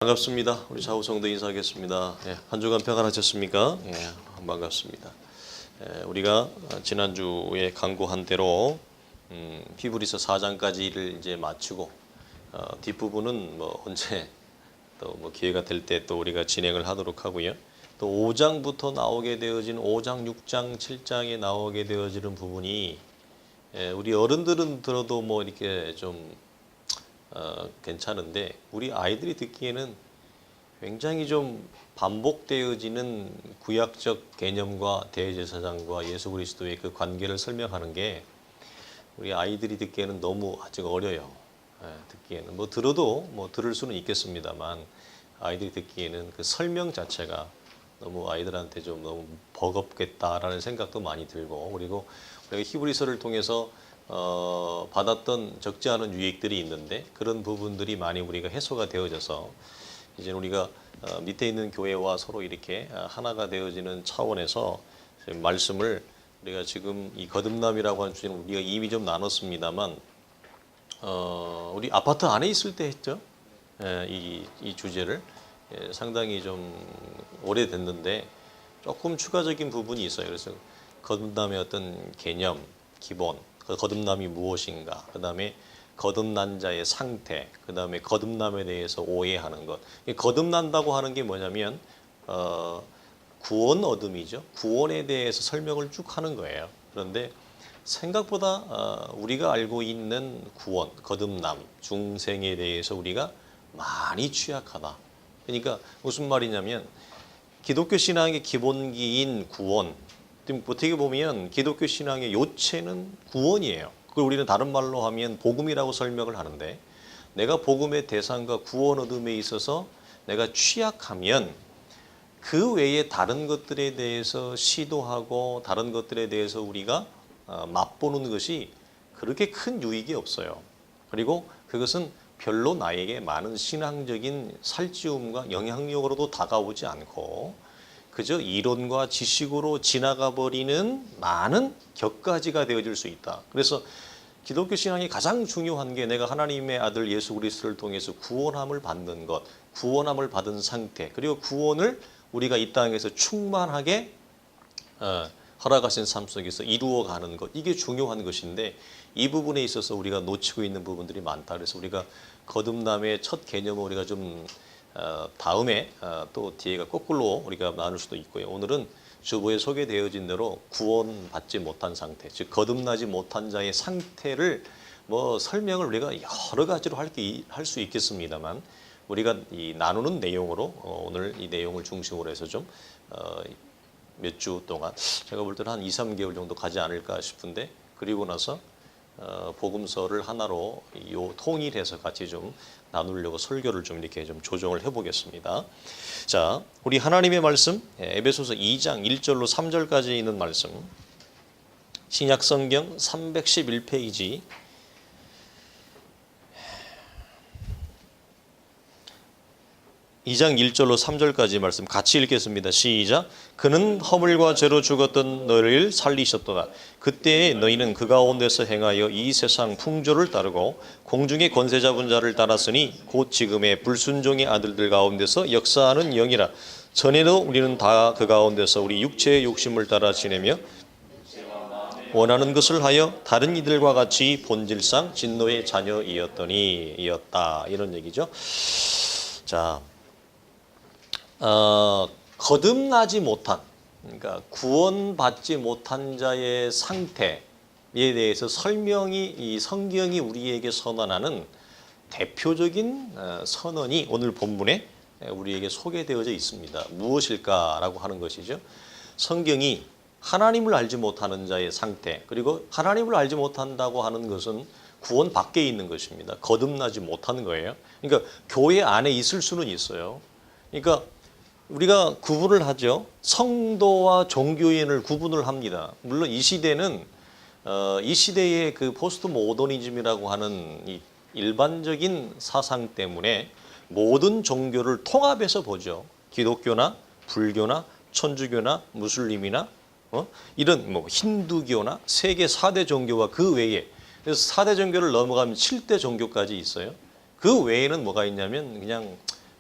반갑습니다. 우리 좌우성도 인사하겠습니다. 한 주간 평안하셨습니까? 반갑습니다. 우리가 지난주에 강구한 대로 히브리서 4장까지를 이제 마치고 뒷부분은 언제 또 기회가 될 때 또 우리가 진행을 하도록 하고요. 또 5장부터 나오게 되어진 5장, 6장, 7장에 나오게 되어지는 부분이 우리 어른들은 들어도 이렇게 좀 괜찮은데 우리 아이들이 듣기에는 굉장히 좀 반복되어지는 구약적 개념과 대제사장과 예수 그리스도의 그 관계를 설명하는 게 우리 아이들이 듣기에는 너무 아직 어려요. 듣기에는 들어도 들을 수는 있겠습니다만 아이들이 듣기에는 그 설명 자체가 너무 아이들한테 좀 너무 버겁겠다라는 생각도 많이 들고, 그리고 우리가 히브리서를 통해서 받았던 적지 않은 유익들이 있는데 그런 부분들이 많이 우리가 해소가 되어져서 이제 우리가 밑에 있는 교회와 서로 이렇게 하나가 되어지는 차원에서 말씀을 우리가 지금 이 거듭남이라고 하는 주제는 우리가 이미 좀 나눴습니다만 우리 아파트 안에 있을 때 했죠. 이 주제를 상당히 좀 오래됐는데 조금 추가적인 부분이 있어요. 그래서 거듭남의 어떤 개념, 기본, 거듭남이 무엇인가, 그 다음에 거듭난 자의 상태, 그 다음에 거듭남에 대해서 오해하는 것. 거듭난다고 하는 게 뭐냐면 구원 얻음이죠. 구원에 대해서 설명을 쭉 하는 거예요. 그런데 생각보다 우리가 알고 있는 구원, 거듭남, 중생에 대해서 우리가 많이 취약하다. 그러니까 무슨 말이냐면 기독교 신앙의 기본기인 구원, 어떻게 보면 기독교 신앙의 요체는 구원이에요. 그걸 우리는 다른 말로 하면 복음이라고 설명을 하는데, 내가 복음의 대상과 구원 얻음에 있어서 내가 취약하면 그 외에 다른 것들에 대해서 시도하고 다른 것들에 대해서 우리가 맛보는 것이 그렇게 큰 유익이 없어요. 그리고 그것은 별로 나에게 많은 신앙적인 살찌움과 영향력으로도 다가오지 않고 그저 이론과 지식으로 지나가 버리는 많은 격가지가 되어질 수 있다. 그래서 기독교 신앙이 가장 중요한 게 내가 하나님의 아들 예수 그리스도를 통해서 구원함을 받는 것, 구원함을 받은 상태, 그리고 구원을 우리가 이 땅에서 충만하게 허락하신 삶 속에서 이루어가는 것, 이게 중요한 것인데 이 부분에 있어서 우리가 놓치고 있는 부분들이 많다. 그래서 우리가 거듭남의 첫 개념을 우리가 좀 다음에 또 뒤에가 거꾸로 우리가 나눌 수도 있고요. 오늘은 주보에 소개되어진 대로 구원받지 못한 상태, 즉 거듭나지 못한 자의 상태를 설명을 우리가 여러 가지로 할 수 있겠습니다만 우리가 이 나누는 내용으로 오늘 이 내용을 중심으로 해서 좀 몇 주 동안 제가 볼 때는 한 2, 3개월 정도 가지 않을까 싶은데, 그리고 나서 복음서를 하나로 통일해서 같이 좀 나누려고 설교를 좀 이렇게 좀 조정을 해보겠습니다. 자, 우리 하나님의 말씀 에베소서 2장 1절로 3절까지 있는 말씀, 신약 성경 311페이지 2장 1절로 3절까지 말씀 같이 읽겠습니다. 시작. 그는 허물과 죄로 죽었던 너희를 살리셨도다. 그때에 너희는 그 가운데서 행하여 이 세상 풍조를 따르고 공중의 권세 잡은 자를 따랐으니 곧 지금의 불순종의 아들들 가운데서 역사하는 영이라. 전에도 우리는 다 그 가운데서 우리 육체의 욕심을 따라 지내며 원하는 것을 하여 다른 이들과 같이 본질상 진노의 자녀이었다. 이런 얘기죠. 자, 거듭나지 못한, 그러니까 구원받지 못한 자의 상태에 대해서 설명이 이 성경이 우리에게 선언하는 대표적인 선언이 오늘 본문에 우리에게 소개되어져 있습니다. 무엇일까라고 하는 것이죠. 성경이 하나님을 알지 못하는 자의 상태, 그리고 하나님을 알지 못한다고 하는 것은 구원 밖에 있는 것입니다. 거듭나지 못하는 거예요. 그러니까 교회 안에 있을 수는 있어요. 그러니까 우리가 구분을 하죠. 성도와 종교인을 구분을 합니다. 물론 이 시대는 이 시대의 그 포스트 모더니즘이라고 하는 이 일반적인 사상 때문에 모든 종교를 통합해서 보죠. 기독교나 불교나 천주교나 무슬림이나 이런 힌두교나 세계 4대 종교와 그 외에, 그래서 4대 종교를 넘어가면 7대 종교까지 있어요. 그 외에는 뭐가 있냐면 그냥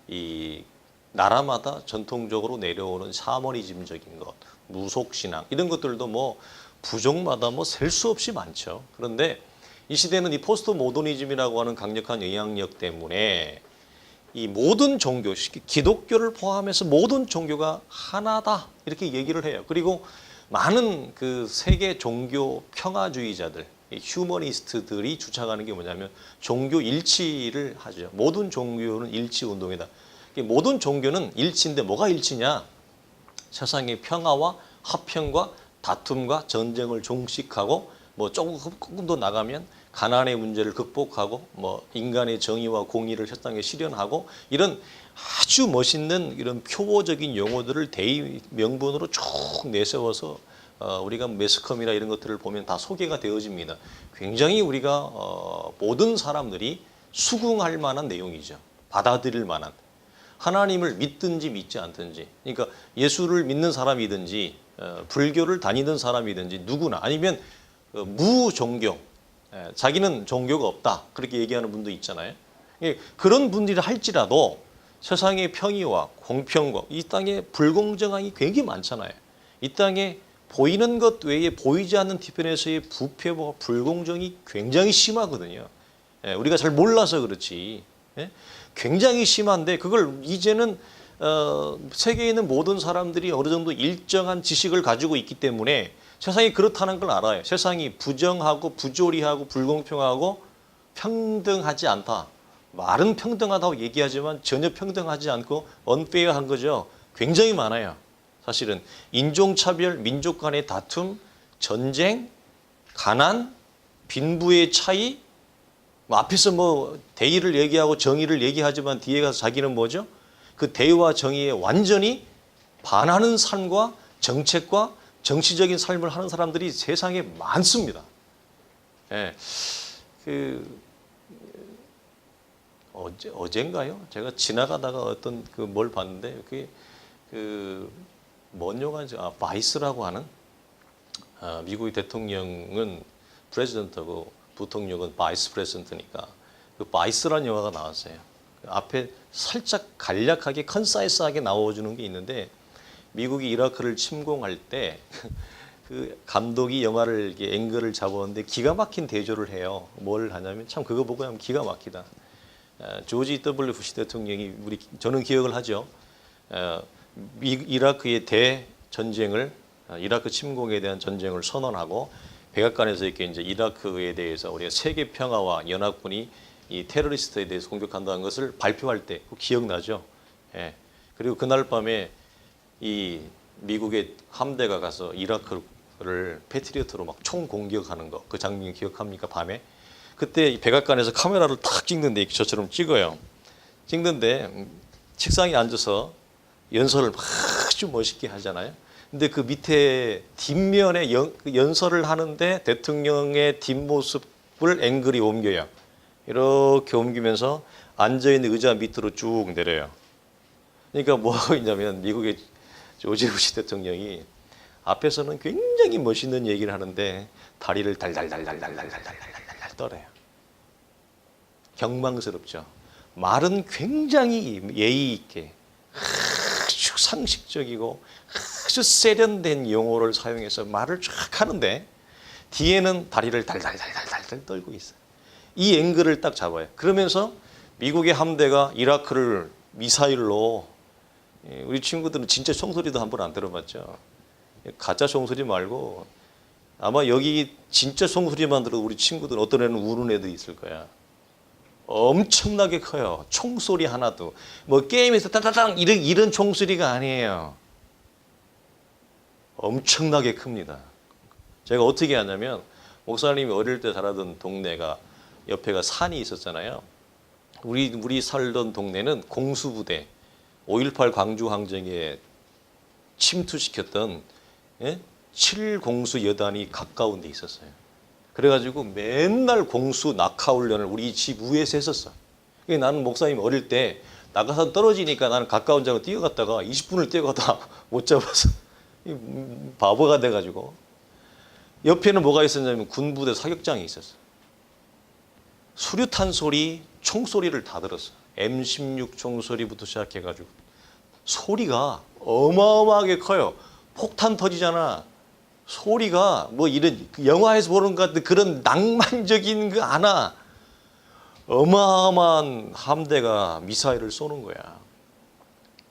이 나라마다 전통적으로 내려오는 샤머니즘적인 것, 무속신앙 이런 것들도 뭐 부족마다 뭐 셀 수 없이 많죠. 그런데 이 시대는 이 포스트 모더니즘이라고 하는 강력한 영향력 때문에 이 모든 종교, 기독교를 포함해서 모든 종교가 하나다 이렇게 얘기를 해요. 그리고 많은 그 세계 종교 평화주의자들, 휴머니스트들이 주장하는 게 뭐냐면 종교 일치를 하죠. 모든 종교는 일치 운동이다. 모든 종교는 일치인데 뭐가 일치냐? 세상의 평화와 화평과 다툼과 전쟁을 종식하고 뭐 조금 더 나가면 가난의 문제를 극복하고 뭐 인간의 정의와 공의를 세상에 실현하고 이런 아주 멋있는 이런 표어적인 용어들을 대의 명분으로 쭉 내세워서 우리가 매스컴이나 이런 것들을 보면 다 소개가 되어집니다. 굉장히 우리가 모든 사람들이 수긍할 만한 내용이죠. 받아들일 만한. 하나님을 믿든지 믿지 않든지, 그러니까 예수를 믿는 사람이든지 불교를 다니는 사람이든지 누구나, 아니면 무종교, 자기는 종교가 없다 그렇게 얘기하는 분도 있잖아요. 그런 분들이 할지라도 세상의 평의와 공평과 이 땅에 불공정함이 굉장히 많잖아요. 이 땅에 보이는 것 외에 보이지 않는 뒤편에서의 부패와 불공정이 굉장히 심하거든요. 우리가 잘 몰라서 그렇지. 굉장히 심한데 그걸 이제는 세계에 있는 모든 사람들이 어느 정도 일정한 지식을 가지고 있기 때문에 세상이 그렇다는 걸 알아요. 세상이 부정하고 부조리하고 불공평하고 평등하지 않다. 말은 평등하다고 얘기하지만 전혀 평등하지 않고 언페어한 거죠. 굉장히 많아요. 사실은 인종차별, 민족 간의 다툼, 전쟁, 가난, 빈부의 차이, 뭐 앞에서 뭐 대의를 얘기하고 정의를 얘기하지만 뒤에 가서 자기는 뭐죠? 그 대의와 정의에 완전히 반하는 삶과 정책과 정치적인 삶을 하는 사람들이 세상에 많습니다. 어젠가요? 제가 지나가다가 어떤 그 뭘 봤는데 그게 뭔 영화인지 바이스라고 하는 미국의 대통령은 프레지던트고 부통령은 바이스 프레지던트니까 그 바이스라는 영화가 나왔어요. 그 앞에 살짝 간략하게 컨사이스하게 나와주는 게 있는데 미국이 이라크를 침공할 때 그 감독이 영화를 이렇게 앵글을 잡았는데 기가 막힌 대조를 해요. 뭘 하냐면 참 그거 보고 하면 기가 막히다. 조지 W 부시 대통령이 저는 기억을 하죠. 이라크의 대전쟁을 이라크 침공에 대한 전쟁을 선언하고 백악관에서 이렇게 이제 이라크에 대해서 우리가 세계 평화와 연합군이 이 테러리스트에 대해서 공격한다는 것을 발표할 때 기억나죠. 그리고 그날 밤에 이 미국의 함대가 가서 이라크를 패트리어트로 막 총 공격하는 거 그 장면 기억합니까? 밤에 그때 백악관에서 카메라를 탁 찍는데 저처럼 찍어요. 찍는데 책상에 앉아서 연설을 아주 멋있게 하잖아요. 근데 그 밑에 뒷면에 연설을 하는데 대통령의 뒷모습을 앵글이 옮겨요. 이렇게 옮기면서 앉아있는 의자 밑으로 쭉 내려요. 그러니까 뭐 하고 있냐면 미국의 조지 부시 대통령이 앞에서는 굉장히 멋있는 얘기를 하는데 다리를 달달달달달달달달달달 떨어요. 경망스럽죠. 말은 굉장히 예의 있게 아주 상식적이고 아주 세련된 용어를 사용해서 말을 쫙 하는데 뒤에는 다리를 달달달달달달 떨고 있어요. 이 앵글을 딱 잡아요. 그러면서 미국의 함대가 이라크를 미사일로 우리 친구들은 진짜 총소리도 한 번 안 들어봤죠. 가짜 총소리 말고 아마 여기 진짜 총소리만 들어도 우리 친구들 어떤 애는 우는 애도 있을 거야. 엄청나게 커요. 총소리 하나도. 뭐 게임에서 따다당 이런 총소리가 아니에요. 엄청나게 큽니다. 제가 어떻게 하냐면 목사님이 어릴 때 살았던 동네가 옆에가 산이 있었잖아요. 우리 살던 동네는 공수부대 5.18 광주 항쟁에 침투시켰던 7공수 여단이 가까운 데 있었어요. 그래가지고 맨날 공수 낙하훈련을 우리 집 위에서 했었어. 나는 목사님 어릴 때 낙하산 떨어지니까 나는 가까운 장을 뛰어갔다가 20분을 뛰어가다 못 잡아서 바보가 돼가지고 옆에는 뭐가 있었냐면 군부대 사격장이 있었어. 수류탄 소리, 총소리를 다 들었어. M16 총소리부터 시작해가지고 소리가 어마어마하게 커요. 폭탄 터지잖아. 소리가 뭐 이런 영화에서 보는 것 같은 그런 낭만적인 거 하나 어마어마한 함대가 미사일을 쏘는 거야.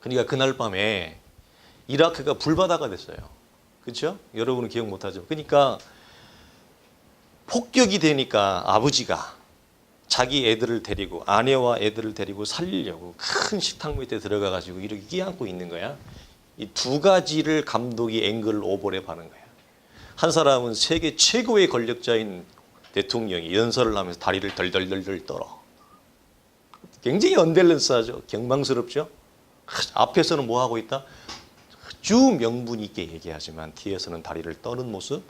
그러니까 그날 밤에 이라크가 불바다가 됐어요. 그렇죠? 여러분은 기억 못하죠. 그러니까 폭격이 되니까 아버지가 자기 애들을 데리고 아내와 애들을 데리고 살리려고 큰 식탁 밑에 들어가가지고 이렇게 끼안고 있는 거야. 이 두 가지를 감독이 앵글 오버랩 하는 거야. 한 사람은 세계 최고의 권력자인 대통령이 연설을 하면서 다리를 덜덜덜덜 떨어. 굉장히 언밸런스하죠. 경망스럽죠. 앞에서는 뭐 하고 있다? 아주 명분 있게 얘기하지만 뒤에서는 다리를 떠는 모습.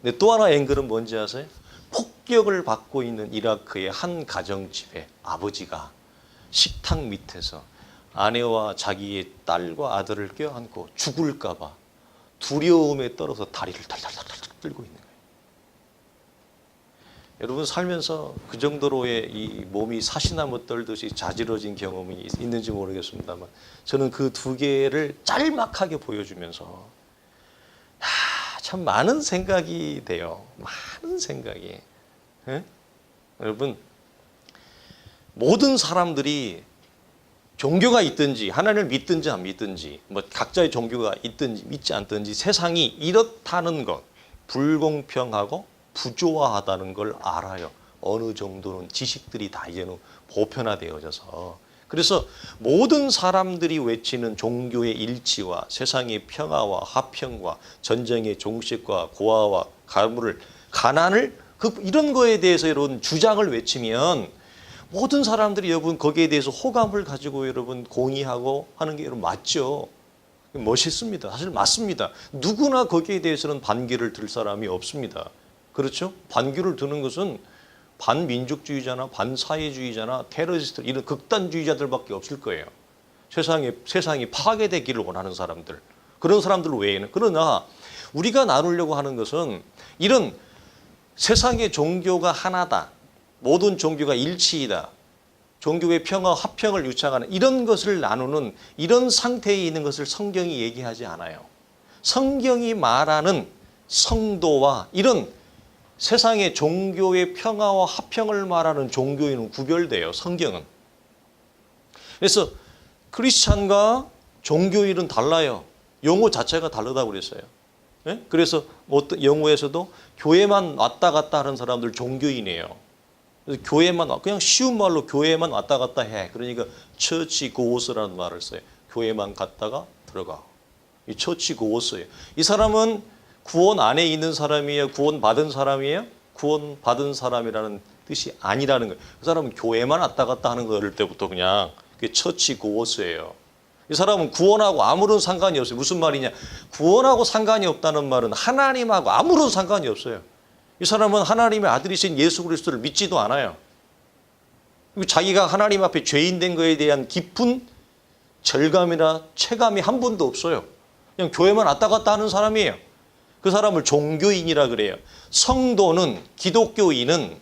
근데 또 하나 앵글은 뭔지 아세요? 폭격을 받고 있는 이라크의 한 가정집에 아버지가 식탁 밑에서 아내와 자기의 딸과 아들을 껴안고 죽을까 봐 두려움에 떨어서 다리를 덜덜덜 들고 있는 거예요. 여러분 살면서 그 정도로의 이 몸이 사시나무 떨듯이 자지러진 경험이 있는지 모르겠습니다만 저는 그 두 개를 짤막하게 보여주면서 참 많은 생각이 돼요. 많은 생각이. 예? 여러분 모든 사람들이 종교가 있든지 하나님을 믿든지 안 믿든지 뭐 각자의 종교가 있든지 믿지 않든지 세상이 이렇다는 것 불공평하고 부조화하다는 걸 알아요. 어느 정도는 지식들이 다 이제는 보편화되어져서 그래서 모든 사람들이 외치는 종교의 일치와 세상의 평화와 화평과 전쟁의 종식과 고아와 가난을 이런 거에 대해서 여러분 주장을 외치면 모든 사람들이 여러분 거기에 대해서 호감을 가지고 여러분 공의하고 하는 게 여러분 맞죠. 멋있습니다. 사실 맞습니다. 누구나 거기에 대해서는 반기를 들 사람이 없습니다. 그렇죠? 반기를 드는 것은 반민족주의자나 반사회주의자나 테러리스트 이런 극단주의자들밖에 없을 거예요. 세상이 파괴되기를 원하는 사람들. 그런 사람들 외에는. 그러나 우리가 나누려고 하는 것은 이런 세상의 종교가 하나다. 모든 종교가 일치이다. 종교의 평화, 화평을 유창하는 이런 것을 나누는 이런 상태에 있는 것을 성경이 얘기하지 않아요. 성경이 말하는 성도와 이런 세상의 종교의 평화와 화평을 말하는 종교인은 구별돼요. 성경은. 그래서 크리스찬과 종교인은 달라요. 용어 자체가 다르다고 그랬어요. 네? 그래서 어떤 영어에서도 교회만 왔다 갔다 하는 사람들 종교인이에요. 그래서 교회만 그냥 쉬운 말로 교회만 왔다 갔다 해. 그러니까 처치 고스라는 말을 써요. 교회만 갔다가 들어가. 이 처치 고스예요. 이 사람은 구원 안에 있는 사람이에요? 구원 받은 사람이에요? 구원 받은 사람이라는 뜻이 아니라는 거예요. 그 사람은 교회만 왔다 갔다 하는 거 어릴 때부터 그냥 그게 처치 고스예요. 이 사람은 구원하고 아무런 상관이 없어요. 무슨 말이냐? 구원하고 상관이 없다는 말은 하나님하고 아무런 상관이 없어요. 이 사람은 하나님의 아들이신 예수 그리스도를 믿지도 않아요. 그리고 자기가 하나님 앞에 죄인 된 거에 대한 깊은 절감이나 체감이 한 번도 없어요. 그냥 교회만 왔다 갔다 하는 사람이에요. 그 사람을 종교인이라 그래요. 성도는, 기독교인은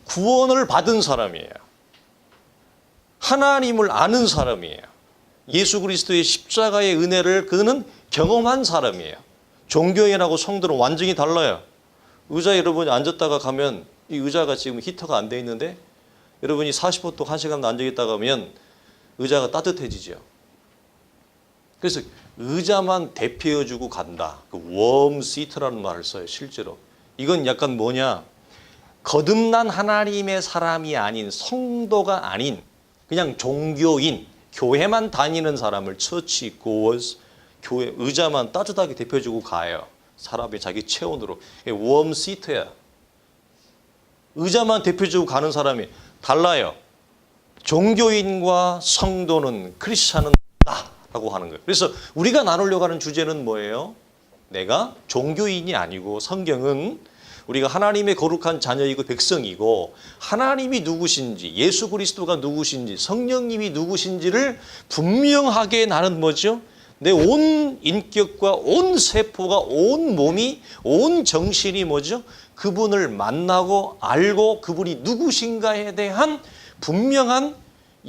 구원을 받은 사람이에요. 하나님을 아는 사람이에요. 예수 그리스도의 십자가의 은혜를 그는 경험한 사람이에요. 종교인하고 성도는 완전히 달라요. 의자에 여러분이 앉았다가 가면 이 의자가 지금 히터가 안 돼 있는데 여러분이 40분 동안 1시간 앉아있다가 가면 의자가 따뜻해지죠. 그래서 의자만 대표해주고 간다. 그 웜 시트라는 말을 써요. 실제로. 이건 약간 뭐냐. 거듭난 하나님의 사람이 아닌 성도가 아닌 그냥 종교인 교회만 다니는 사람을 처치 고스 교회 의자만 따뜻하게 대표해주고 가요. 사람이 자기 체온으로. 웜 시트야. 의자만 대표주고 가는 사람이 달라요. 종교인과 성도는 크리스찬은 다라고 하는 거예요. 그래서 우리가 나누려고 하는 주제는 뭐예요? 내가 종교인이 아니고 성경은 우리가 하나님의 거룩한 자녀이고 백성이고 하나님이 누구신지 예수 그리스도가 누구신지 성령님이 누구신지를 분명하게 나는 뭐죠? 내 온 인격과 온 세포가 온 몸이 온 정신이 뭐죠? 그분을 만나고 알고 그분이 누구신가에 대한 분명한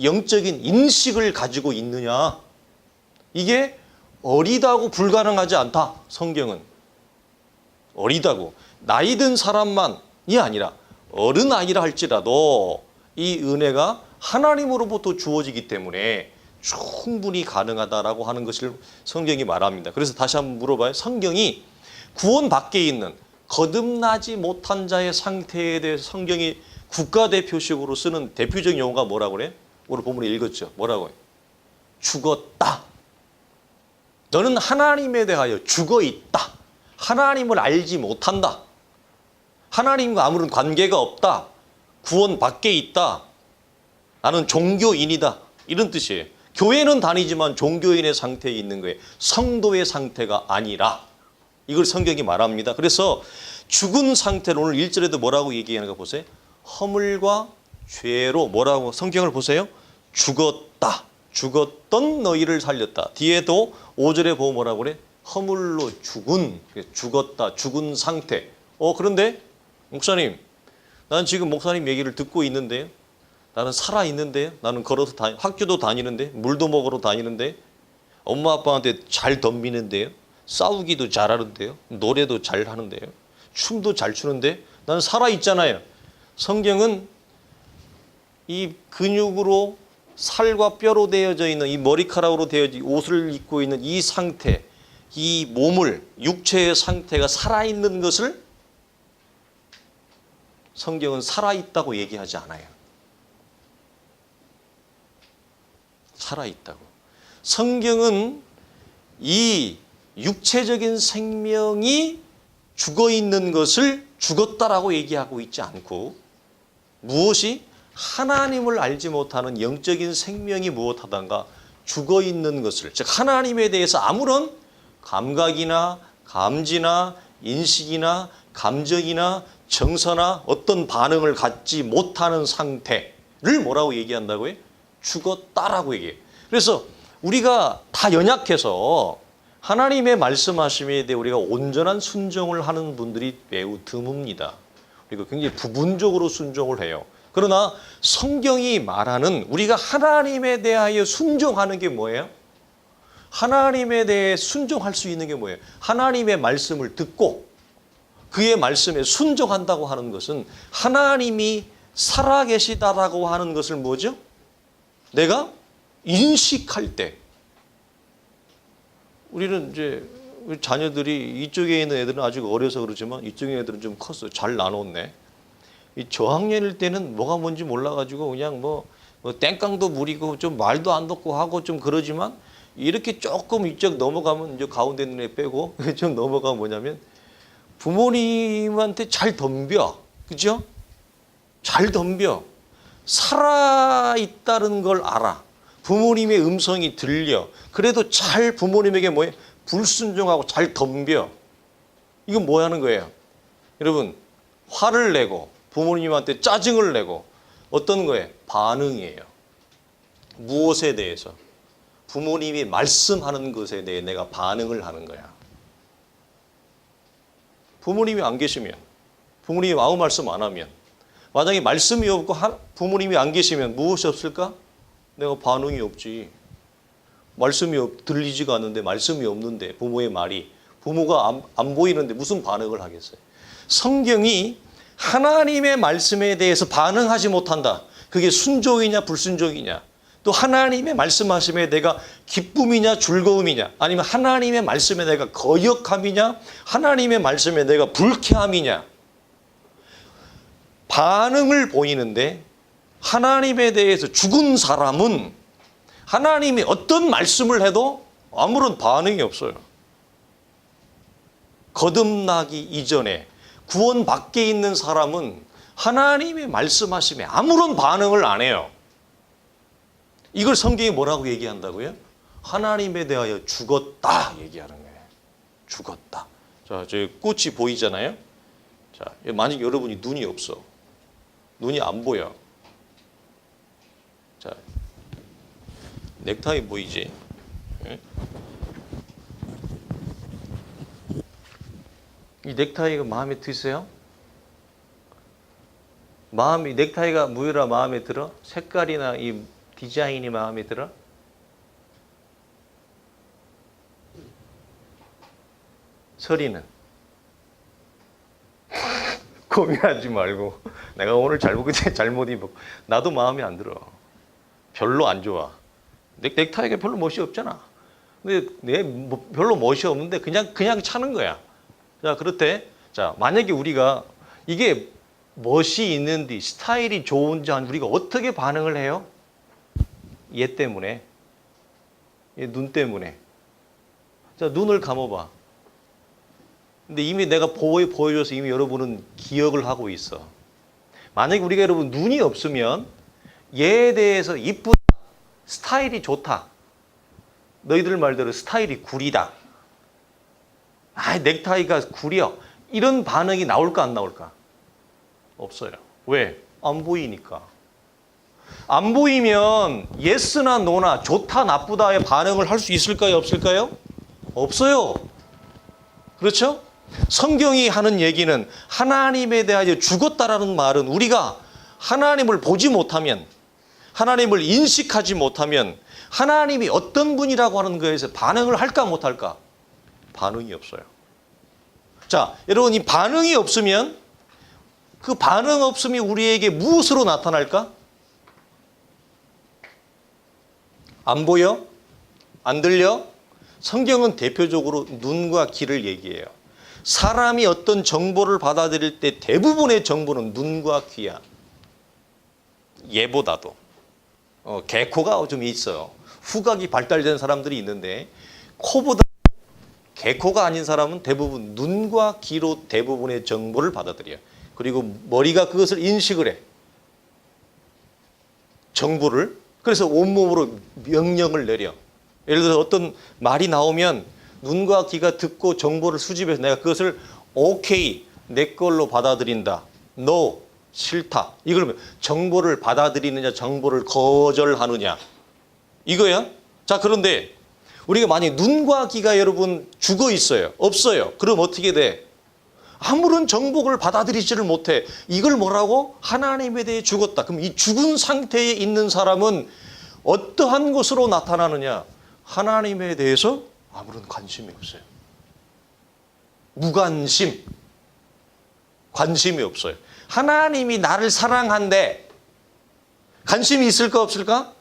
영적인 인식을 가지고 있느냐. 이게 어리다고 불가능하지 않다. 성경은. 어리다고. 나이 든 사람만이 아니라 어른아이라 할지라도 이 은혜가 하나님으로부터 주어지기 때문에 충분히 가능하다라고 하는 것을 성경이 말합니다. 그래서 다시 한번 물어봐요. 성경이 구원 밖에 있는 거듭나지 못한 자의 상태에 대해서 성경이 국가대표식으로 쓰는 대표적인 용어가 뭐라고 그래? 오늘 본문에 읽었죠. 뭐라고 해요? 죽었다. 너는 하나님에 대하여 죽어 있다. 하나님을 알지 못한다. 하나님과 아무런 관계가 없다. 구원 밖에 있다. 나는 종교인이다. 이런 뜻이에요. 교회는 다니지만 종교인의 상태에 있는 거예요. 성도의 상태가 아니라. 이걸 성경이 말합니다. 그래서 죽은 상태로 오늘 1절에도 뭐라고 얘기하는가 보세요. 허물과 죄로 뭐라고 성경을 보세요. 죽었다. 죽었던 너희를 살렸다. 뒤에도 5절에 보면 뭐라고 그래? 허물로 죽었다. 죽은 상태. 그런데 목사님, 나는 지금 목사님 얘기를 듣고 있는데요. 나는 살아있는데요. 나는 걸어서 학교도 다니는데 물도 먹으러 다니는데 엄마 아빠한테 잘 덤비는데요. 싸우기도 잘하는데요. 노래도 잘하는데요. 춤도 잘 추는데 나는 살아있잖아요. 성경은 이 근육으로 살과 뼈로 되어져 있는 이 머리카락으로 되어진 옷을 입고 있는 이 상태, 이 몸을, 육체의 상태가 살아있는 것을 성경은 살아있다고 얘기하지 않아요. 살아있다고. 성경은 이 육체적인 생명이 죽어있는 것을 죽었다라고 얘기하고 있지 않고 무엇이 하나님을 알지 못하는 영적인 생명이 무엇하던가 죽어있는 것을, 즉 하나님에 대해서 아무런 감각이나 감지나 인식이나 감정이나 정서나 어떤 반응을 갖지 못하는 상태를 뭐라고 얘기한다고요? 죽었다라고 얘기해요. 그래서 우리가 다 연약해서 하나님의 말씀하심에 대해 우리가 온전한 순종을 하는 분들이 매우 드뭅니다. 그리고 굉장히 부분적으로 순종을 해요. 그러나 성경이 말하는 우리가 하나님에 대하여 순종하는 게 뭐예요? 하나님에 대해 순종할 수 있는 게 뭐예요? 하나님의 말씀을 듣고 그의 말씀에 순종한다고 하는 것은 하나님이 살아계시다라고 하는 것을 뭐죠? 내가 인식할 때. 우리는 이제 우리 자녀들이 이쪽에 있는 애들은 아직 어려서 그렇지만 이쪽에 있는 애들은 좀 컸어요. 잘 나눴네. 이 저학년일 때는 뭐가 뭔지 몰라가지고 그냥 뭐 땡깡도 무리고 좀 말도 안 듣고 하고 좀 그러지만 이렇게 조금 이쪽 넘어가면 이제 가운데 있는 애 빼고 좀 넘어가면 뭐냐면 부모님한테 잘 덤벼. 그죠? 잘 덤벼. 살아있다는 걸 알아. 부모님의 음성이 들려. 그래도 잘 부모님에게 뭐예요? 불순종하고 잘 덤벼. 이건 뭐 하는 거예요? 여러분, 화를 내고 부모님한테 짜증을 내고 어떤 거예요? 반응이에요. 무엇에 대해서? 부모님이 말씀하는 것에 대해 내가 반응을 하는 거야. 부모님이 안 계시면, 부모님이 아무 말씀 안 하면, 만약에 말씀이 없고 부모님이 안 계시면 무엇이 없을까? 내가 반응이 없지. 말씀이 들리지가 않는데, 말씀이 없는데, 부모의 말이. 부모가 안 보이는데 무슨 반응을 하겠어요? 성경이 하나님의 말씀에 대해서 반응하지 못한다. 그게 순종이냐 불순종이냐. 또 하나님의 말씀하심에 내가 기쁨이냐 즐거움이냐. 아니면 하나님의 말씀에 내가 거역함이냐. 하나님의 말씀에 내가 불쾌함이냐. 반응을 보이는데 하나님에 대해서 죽은 사람은 하나님이 어떤 말씀을 해도 아무런 반응이 없어요. 거듭나기 이전에 구원 밖에 있는 사람은 하나님의 말씀하심에 아무런 반응을 안 해요. 이걸 성경이 뭐라고 얘기한다고요? 하나님에 대하여 죽었다 얘기하는 거예요. 죽었다. 자, 저기 꽃이 보이잖아요. 자, 만약 여러분이 눈이 없어. 눈이 안 보여. 자, 넥타이 보이지? 예? 이 넥타이가 마음에 드세요? 넥타이가 무효라 마음에 들어? 색깔이나 이 디자인이 마음에 들어? 서리는? 고민하지 말고 내가 오늘 잘못 입어. 나도 마음에 안 들어. 별로 안 좋아. 넥타이가 별로 멋이 없잖아. 근데 별로 멋이 없는데 그냥 차는 거야. 자, 그렇대. 자, 만약에 우리가 이게 멋이 있는지 스타일이 좋은지 우리가 어떻게 반응을 해요? 얘 때문에. 얘 눈 때문에. 자, 눈을 감아봐. 근데 이미 내가 보여줘서 이미 여러분은 기억을 하고 있어. 만약에 우리가 여러분 눈이 없으면 얘에 대해서 이쁘다, 스타일이 좋다. 너희들 말대로 스타일이 구리다. 넥타이가 구려. 이런 반응이 나올까 안 나올까? 없어요. 왜? 안 보이니까. 안 보이면 예스나 노나 좋다 나쁘다의 반응을 할 수 있을까요? 없을까요? 없어요. 그렇죠? 성경이 하는 얘기는 하나님에 대하여 죽었다라는 말은 우리가 하나님을 보지 못하면, 하나님을 인식하지 못하면 하나님이 어떤 분이라고 하는 거에서 반응을 할까 못할까? 반응이 없어요. 자, 여러분, 이 반응이 없으면 그 반응 없음이 우리에게 무엇으로 나타날까? 안 보여? 안 들려? 성경은 대표적으로 눈과 귀를 얘기해요. 사람이 어떤 정보를 받아들일 때 대부분의 정보는 눈과 귀야. 얘보다도. 개코가 좀 있어요. 후각이 발달된 사람들이 있는데 코보다 개코가 아닌 사람은 대부분 눈과 귀로 대부분의 정보를 받아들여요. 그리고 머리가 그것을 인식을 해. 정보를. 그래서 온몸으로 명령을 내려. 예를 들어서 어떤 말이 나오면 눈과 귀가 듣고 정보를 수집해서 내가 그것을 오케이, 내 걸로 받아들인다. No, 싫다. 이걸 정보를 받아들이느냐, 정보를 거절하느냐. 이거야. 자, 그런데 우리가 만약에 눈과 귀가 여러분 죽어 있어요. 없어요. 그럼 어떻게 돼? 아무런 정보를 받아들이지를 못해. 이걸 뭐라고? 하나님에 대해 죽었다. 그럼 이 죽은 상태에 있는 사람은 어떠한 것으로 나타나느냐? 하나님에 대해서 아무런 관심이 없어요. 무관심. 관심이 없어요. 하나님이 나를 사랑한대. 관심이 있을까 없을까?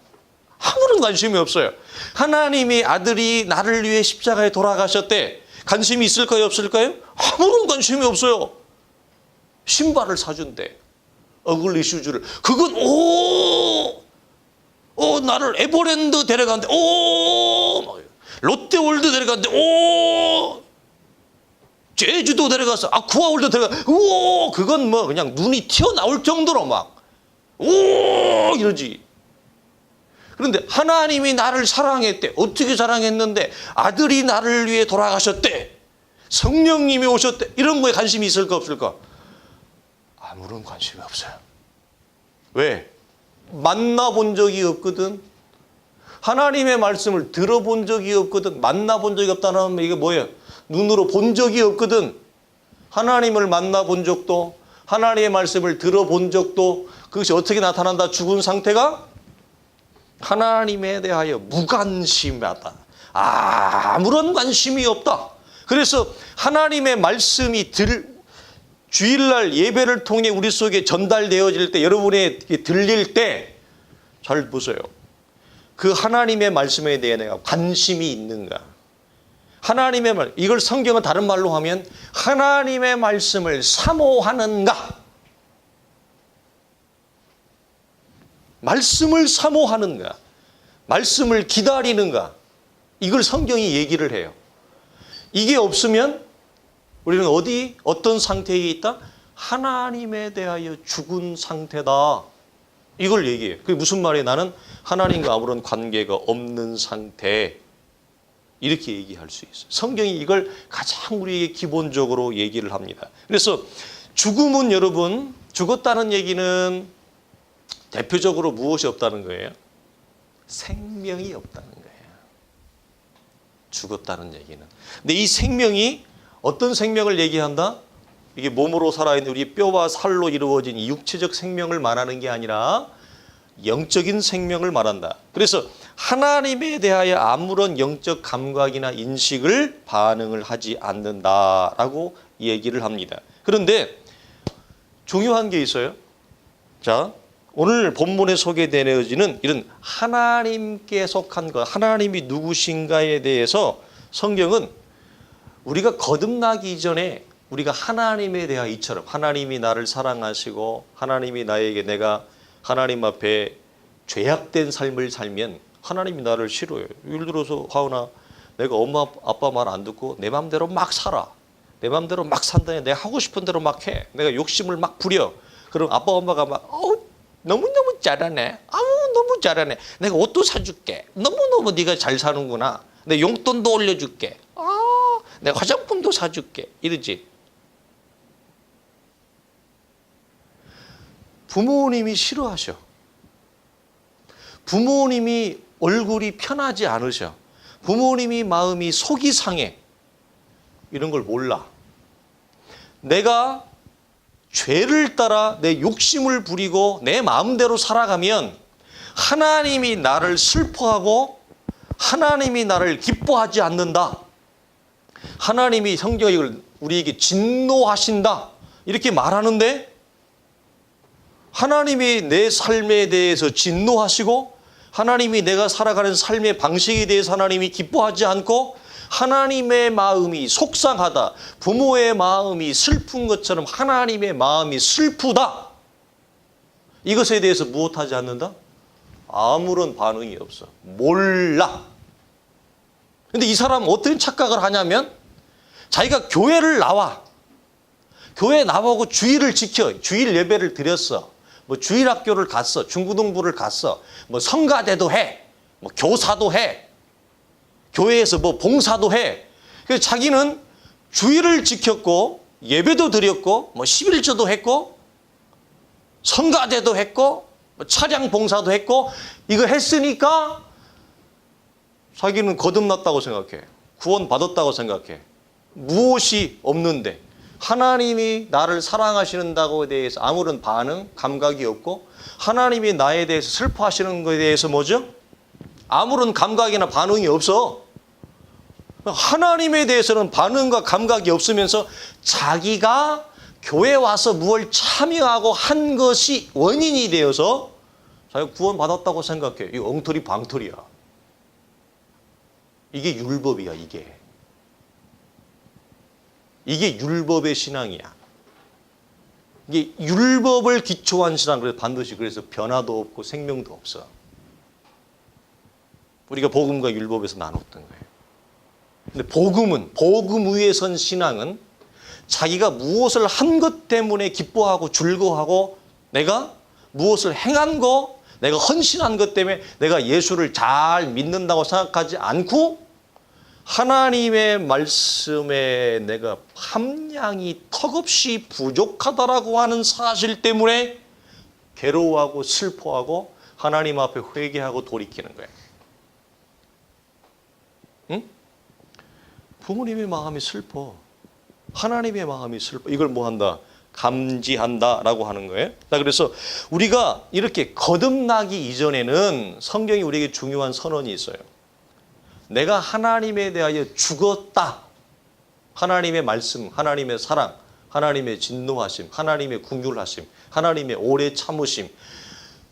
아무런 관심이 없어요. 하나님이 아들이 나를 위해 십자가에 돌아가셨대. 관심이 있을까요 없을까요? 아무런 관심이 없어요. 신발을 사준대. 어글리 슈즈를. 그건 나를 에버랜드 데려가는데 롯데월드 데려갔는데 제주도 데려가서 아쿠아월드 데려가 그건 뭐 그냥 눈이 튀어나올 정도로 막 이러지. 그런데 하나님이 나를 사랑했대. 어떻게 사랑했는데? 아들이 나를 위해 돌아가셨대. 성령님이 오셨대. 이런 거에 관심이 있을까 없을까? 아무런 관심이 없어요. 왜? 만나본 적이 없거든. 하나님의 말씀을 들어본 적이 없거든. 만나본 적이 없다는 건 이게 뭐예요? 눈으로 본 적이 없거든. 하나님을 만나본 적도, 하나님의 말씀을 들어본 적도, 그것이 어떻게 나타난다? 죽은 상태가 하나님에 대하여 무관심하다. 아무런 관심이 없다. 그래서 하나님의 말씀이 주일날 예배를 통해 우리 속에 전달되어질 때, 여러분의 들릴 때 잘 보세요. 그 하나님의 말씀에 대해 내가 관심이 있는가? 하나님의 말, 이걸 성경은 다른 말로 하면 하나님의 말씀을 사모하는가? 말씀을 사모하는가? 말씀을 기다리는가? 이걸 성경이 얘기를 해요. 이게 없으면 우리는 어떤 상태에 있다? 하나님에 대하여 죽은 상태다. 이걸 얘기해요. 그게 무슨 말이에요? 나는 하나님과 아무런 관계가 없는 상태. 이렇게 얘기할 수 있어요. 성경이 이걸 가장 우리에게 기본적으로 얘기를 합니다. 그래서 죽음은 여러분, 죽었다는 얘기는 대표적으로 무엇이 없다는 거예요? 생명이 없다는 거예요. 죽었다는 얘기는. 근데 이 생명이 어떤 생명을 얘기한다? 이게 몸으로 살아있는 우리 뼈와 살로 이루어진 육체적 생명을 말하는 게 아니라 영적인 생명을 말한다. 그래서 하나님에 대하여 아무런 영적 감각이나 인식을 반응을 하지 않는다라고 얘기를 합니다. 그런데 중요한 게 있어요. 자, 오늘 본문에 소개되어지는 이런 하나님께 속한 것, 하나님이 누구신가에 대해서 성경은 우리가 거듭나기 이전에 우리가 하나님에 대하여 이처럼 하나님이 나를 사랑하시고 하나님이 나에게 내가 하나님 앞에 죄악된 삶을 살면 하나님이 나를 싫어해요. 예를 들어서 하은아, 내가 엄마 아빠 말 안 듣고 내 마음대로 막 살아. 내 마음대로 막 산다니 내가 하고 싶은 대로 막 해. 내가 욕심을 막 부려. 그럼 아빠 엄마가 막 너무너무 잘하네. 너무 잘하네. 내가 옷도 사줄게. 너무너무 네가 잘 사는구나. 내 용돈도 올려줄게. 내가 화장품도 사줄게. 이러지. 부모님이 싫어하셔. 부모님이 얼굴이 편하지 않으셔. 부모님이 마음이 속이 상해. 이런 걸 몰라. 내가 죄를 따라 내 욕심을 부리고 내 마음대로 살아가면 하나님이 나를 슬퍼하고 하나님이 나를 기뻐하지 않는다. 하나님이 성경에 이걸 우리에게 진노하신다. 이렇게 말하는데 하나님이 내 삶에 대해서 진노하시고 하나님이 내가 살아가는 삶의 방식에 대해서 하나님이 기뻐하지 않고 하나님의 마음이 속상하다. 부모의 마음이 슬픈 것처럼 하나님의 마음이 슬프다. 이것에 대해서 무엇하지 않는다? 아무런 반응이 없어. 몰라. 근데 이 사람은 어떤 착각을 하냐면 자기가 교회를 나와. 교회 나오고 주일을 지켜. 주일 예배를 드렸어. 뭐 주일 학교를 갔어. 중고등부를 갔어. 뭐 성가대도 해. 뭐 교사도 해. 교회에서 뭐 봉사도 해. 그래서 자기는 주일을 지켰고 예배도 드렸고 뭐 11조도 했고 성가대도 했고 뭐 차량 봉사도 했고 이거 했으니까 자기는 거듭났다고 생각해. 구원받았다고 생각해. 무엇이 없는데 하나님이 나를 사랑하시는다고에 대해서 아무런 반응, 감각이 없고 하나님이 나에 대해서 슬퍼하시는 것에 대해서 뭐죠? 아무런 감각이나 반응이 없어. 하나님에 대해서는 반응과 감각이 없으면서 자기가 교회 와서 무엇을 참여하고 한 것이 원인이 되어서 자기가 구원받았다고 생각해. 이거 엉터리 방터리야. 이게 율법이야, 이게. 이게 율법의 신앙이야. 이게 율법을 기초한 신앙, 그래서 반드시 그래서 변화도 없고 생명도 없어. 우리가 복음과 율법에서 나눴던 거예요. 근데 복음 위에 선 신앙은 자기가 무엇을 한 것 때문에 기뻐하고 즐거워하고 내가 무엇을 행한 거, 내가 헌신한 것 때문에 내가 예수를 잘 믿는다고 생각하지 않고 하나님의 말씀에 내가 함량이 턱없이 부족하다라고 하는 사실 때문에 괴로워하고 슬퍼하고 하나님 앞에 회개하고 돌이키는 거예요. 응? 부모님의 마음이 슬퍼. 하나님의 마음이 슬퍼. 이걸 뭐 한다? 감지한다라고 하는 거예요. 자, 그래서 우리가 이렇게 거듭나기 이전에는 성경이 우리에게 중요한 선언이 있어요. 내가 하나님에 대하여 죽었다. 하나님의 말씀, 하나님의 사랑, 하나님의 진노하심, 하나님의 긍휼하심, 하나님의 오래 참으심,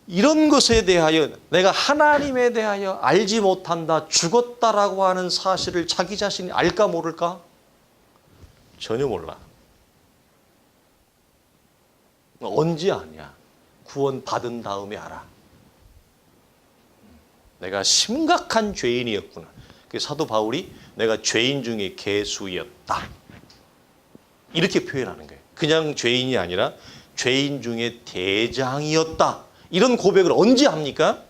이런 것에 대하여 내가 하나님에 대하여 알지 못한다, 죽었다라고 하는 사실을 자기 자신이 알까 모를까? 전혀 몰라. 언제 아냐? 구원 받은 다음에 알아. 내가 심각한 죄인이었구나. 사도 바울이 내가 죄인 중에 괴수였다. 이렇게 표현하는 거예요. 그냥 죄인이 아니라 죄인 중에 대장이었다. 이런 고백을 언제 합니까?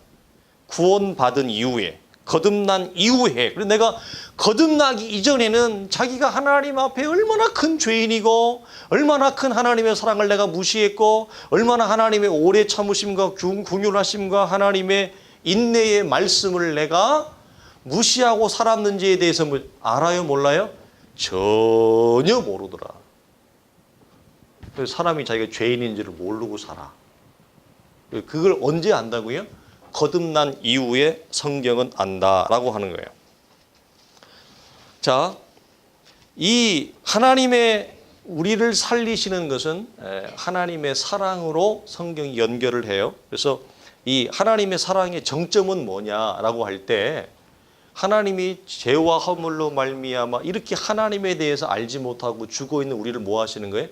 구원받은 이후에, 거듭난 이후에. 그래서 내가 거듭나기 이전에는 자기가 하나님 앞에 얼마나 큰 죄인이고 얼마나 큰 하나님의 사랑을 내가 무시했고 얼마나 하나님의 오래 참으심과 긍휼하심과 하나님의 인내의 말씀을 내가 무시하고 살았는지에 대해서 알아요? 몰라요? 전혀 모르더라. 그래서 사람이 자기가 죄인인지를 모르고 살아. 그걸 언제 안다고요? 거듭난 이후에 성경은 안다라고 하는 거예요. 자, 이 하나님의 우리를 살리시는 것은 하나님의 사랑으로 성경이 연결을 해요. 그래서 이 하나님의 사랑의 정점은 뭐냐라고 할 때 하나님이 죄와 허물로 말미암아 이렇게 하나님에 대해서 알지 못하고 죽어 있는 우리를 뭐 하시는 거예요?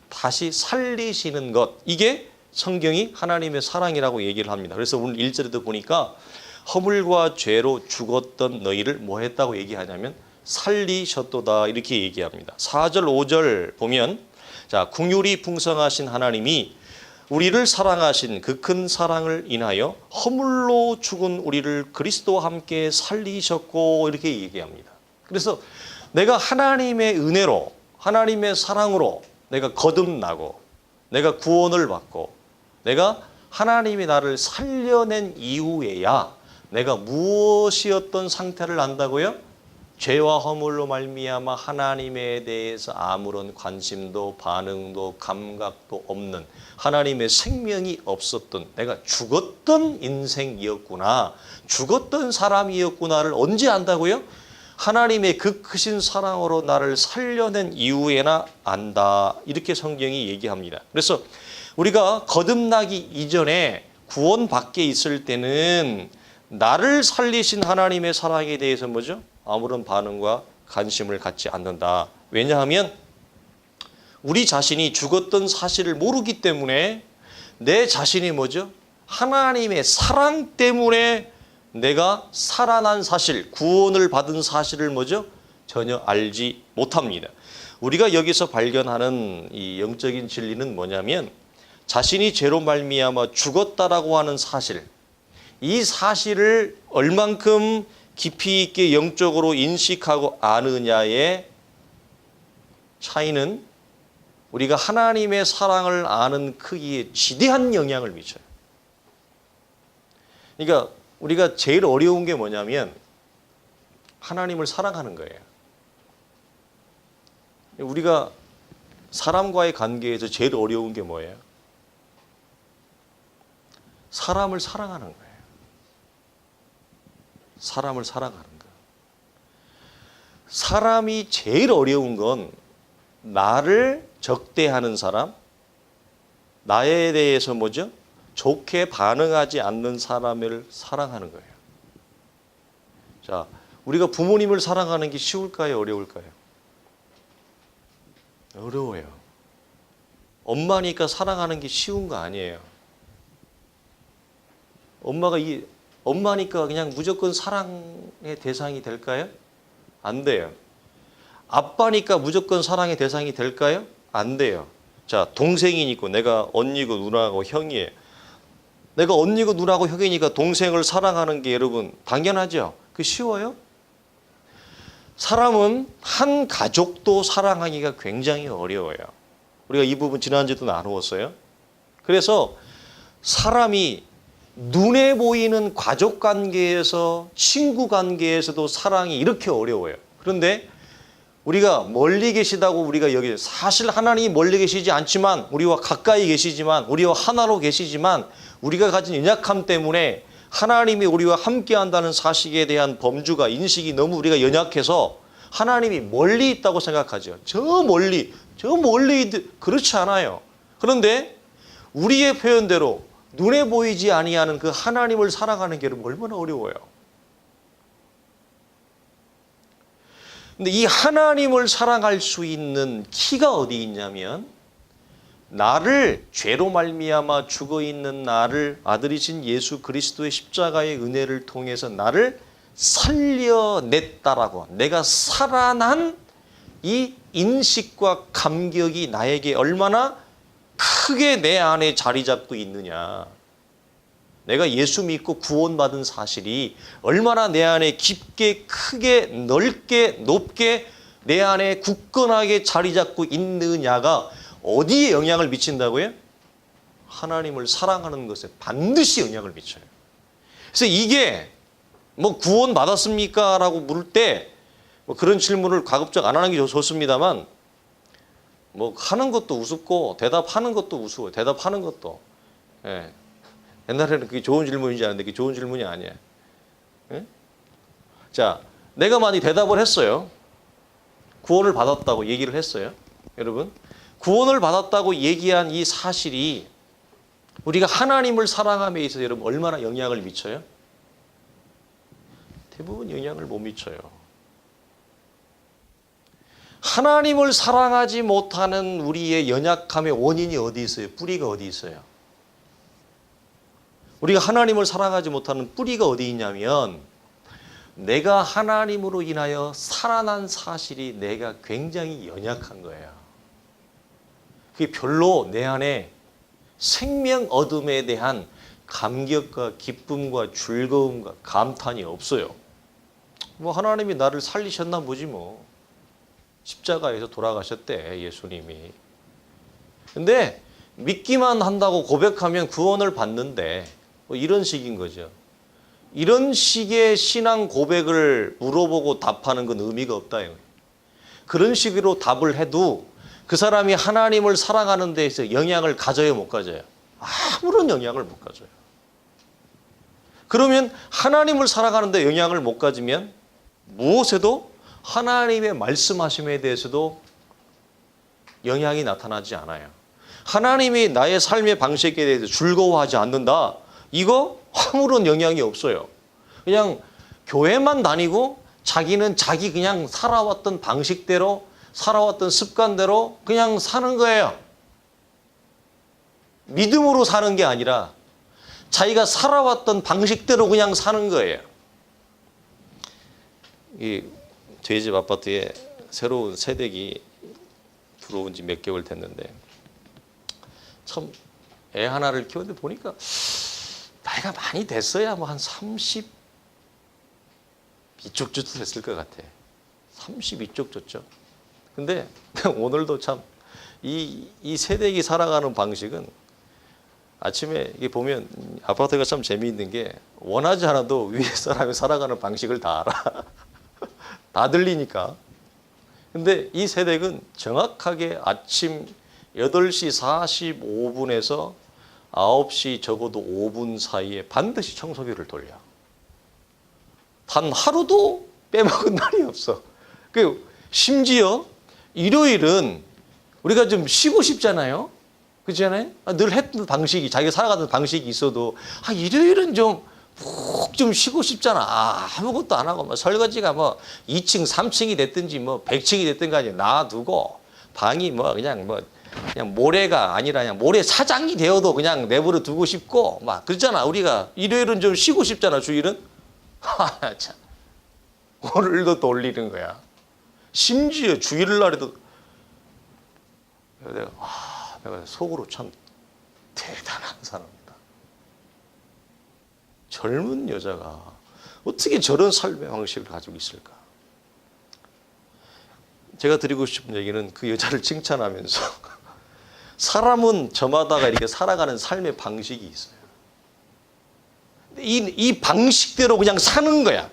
다시 살리시는 것. 이게 성경이 하나님의 사랑이라고 얘기를 합니다. 그래서 오늘 1절에도 보니까 허물과 죄로 죽었던 너희를 뭐 했다고 얘기하냐면 살리셨도다 이렇게 얘기합니다. 4절 5절 보면 자, 긍휼이 풍성하신 하나님이 우리를 사랑하신 그 큰 사랑을 인하여 허물로 죽은 우리를 그리스도와 함께 살리셨고 이렇게 얘기합니다. 그래서 내가 하나님의 은혜로 하나님의 사랑으로 내가 거듭나고 내가 구원을 받고 내가 하나님이 나를 살려낸 이후에야 내가 무엇이었던 상태를 안다고요? 죄와 허물로 말미암아 하나님에 대해서 아무런 관심도 반응도 감각도 없는 하나님의 생명이 없었던 내가 죽었던 인생이었구나, 죽었던 사람이었구나를 언제 안다고요? 하나님의 그 크신 사랑으로 나를 살려낸 이후에나 안다 이렇게 성경이 얘기합니다. 그래서 우리가 거듭나기 이전에 구원 밖에 있을 때는 나를 살리신 하나님의 사랑에 대해서 뭐죠? 아무런 반응과 관심을 갖지 않는다. 왜냐하면 우리 자신이 죽었던 사실을 모르기 때문에 내 자신이 뭐죠? 하나님의 사랑 때문에 내가 살아난 사실, 구원을 받은 사실을 뭐죠? 전혀 알지 못합니다. 우리가 여기서 발견하는 이 영적인 진리는 뭐냐면 자신이 죄로 말미암아 죽었다라고 하는 사실, 이 사실을 얼만큼 깊이 있게 영적으로 인식하고 아느냐의 차이는 우리가 하나님의 사랑을 아는 크기에 지대한 영향을 미쳐요. 그러니까 우리가 제일 어려운 게 뭐냐면 하나님을 사랑하는 거예요. 우리가 사람과의 관계에서 제일 어려운 게 뭐예요? 사람을 사랑하는 거예요. 사람을 사랑하는 거. 사람이 제일 어려운 건 나를 적대하는 사람, 나에 대해서 뭐죠? 좋게 반응하지 않는 사람을 사랑하는 거예요. 자, 우리가 부모님을 사랑하는 게 쉬울까요? 어려울까요? 어려워요. 엄마니까 사랑하는 게 쉬운 거 아니에요. 엄마니까 그냥 무조건 사랑의 대상이 될까요? 안 돼요. 아빠니까 무조건 사랑의 대상이 될까요? 안 돼요. 자, 동생이니까 내가 언니고 누나고 형이에요. 내가 언니고 누나고 형이니까 동생을 사랑하는 게 여러분 당연하죠? 그 쉬워요? 사람은 한 가족도 사랑하기가 굉장히 어려워요. 우리가 이 부분 지난주에도 나누었어요. 그래서 사람이 눈에 보이는 가족 관계에서 친구 관계에서도 사랑이 이렇게 어려워요. 그런데 우리가 멀리 계시다고 우리가 여기 사실 하나님이 멀리 계시지 않지만 우리와 가까이 계시지만 우리와 하나로 계시지만 우리가 가진 연약함 때문에 하나님이 우리와 함께 한다는 사실에 대한 범주가 인식이 너무 우리가 연약해서 하나님이 멀리 있다고 생각하죠. 저 멀리 그렇지 않아요. 그런데 우리의 표현대로 눈에 보이지 아니하는 그 하나님을 사랑하는 게 여러분 얼마나 어려워요. 근데 이 하나님을 사랑할 수 있는 키가 어디 있냐면 나를 죄로 말미암아 죽어 있는 나를 아들이신 예수 그리스도의 십자가의 은혜를 통해서 나를 살려냈다라고 내가 살아난 이 인식과 감격이 나에게 얼마나 크게 내 안에 자리 잡고 있느냐. 내가 예수 믿고 구원받은 사실이 얼마나 내 안에 깊게 크게 넓게 높게 내 안에 굳건하게 자리 잡고 있느냐가 어디에 영향을 미친다고요? 하나님을 사랑하는 것에 반드시 영향을 미쳐요. 그래서 이게 뭐 구원 받았습니까? 라고 물을 때 뭐 그런 질문을 가급적 안 하는 게 좋습니다만 뭐 하는 것도 우습고 대답하는 것도 우스워요. 대답하는 것도. 예. 옛날에는 그게 좋은 질문인지 아는데 그게 좋은 질문이 아니야. 예? 자, 내가 만약 대답을 했어요. 구원을 받았다고 얘기를 했어요. 여러분, 구원을 받았다고 얘기한 이 사실이 우리가 하나님을 사랑함에 있어서 여러분 얼마나 영향을 미쳐요? 대부분 영향을 못 미쳐요. 하나님을 사랑하지 못하는 우리의 연약함의 원인이 어디 있어요? 뿌리가 어디 있어요? 우리가 하나님을 사랑하지 못하는 뿌리가 어디 있냐면 내가 하나님으로 인하여 살아난 사실이 내가 굉장히 연약한 거예요. 그게 별로 내 안에 생명 얻음에 대한 감격과 기쁨과 즐거움과 감탄이 없어요. 뭐 하나님이 나를 살리셨나 보지 뭐. 십자가에서 돌아가셨대 예수님이. 근데 믿기만 한다고 고백하면 구원을 받는데 뭐 이런 식인 거죠. 이런 식의 신앙 고백을 물어보고 답하는 건 의미가 없다. 그런 식으로 답을 해도 그 사람이 하나님을 사랑하는 데 있어서 영향을 가져요, 못 가져요? 아무런 영향을 못 가져요. 그러면 하나님을 사랑하는 데 영향을 못 가지면 무엇에도 하나님의 말씀하심에 대해서도 영향이 나타나지 않아요. 하나님이 나의 삶의 방식에 대해서 즐거워하지 않는다. 이거 아무런 영향이 없어요. 그냥 교회만 다니고 자기는 자기 그냥 살아왔던 방식대로 살아왔던 습관대로 그냥 사는 거예요. 믿음으로 사는 게 아니라 자기가 살아왔던 방식대로 그냥 사는 거예요. 이 저희 집 아파트에 새로운 세대기 들어온 지 몇 개월 됐는데 참 애 하나를 키웠는데 보니까 나이가 많이 됐어야 뭐 한 30 이쪽 저쪽 됐을 것 같아. 30 이쪽 저쪽. 근데 오늘도 참 이 세대기 살아가는 방식은 아침에 이게 보면 아파트가 참 재미있는 게 원하지 않아도 위에 사람이 살아가는 방식을 다 알아. 다 들리니까. 근데 이 세대는 정확하게 아침 8시 45분에서 9시 적어도 5분 사이에 반드시 청소기를 돌려. 단 하루도 빼먹은 날이 없어. 그 심지어 일요일은 우리가 좀 쉬고 싶잖아요. 그렇잖아요? 늘 했던 방식이 자기가 살아가던 방식이 있어도 일요일은 좀 푹 좀 쉬고 싶잖아. 아무것도 안 하고 뭐 설거지가 뭐 2층, 3층이 됐든지 뭐 100층이 됐든 간에 놔두고 방이 뭐 그냥 모래가 아니라 그냥 모래 사장이 되어도 그냥 내버려 두고 싶고 막 그렇잖아. 우리가 일요일은 좀 쉬고 싶잖아. 주일은. 참. 오늘도 돌리는 거야. 심지어 주일날에도 내가 속으로 참 대단한 사람이다. 젊은 여자가 어떻게 저런 삶의 방식을 가지고 있을까? 제가 드리고 싶은 얘기는 그 여자를 칭찬하면서 사람은 저마다가 이렇게 살아가는 삶의 방식이 있어요. 이 방식대로 그냥 사는 거야.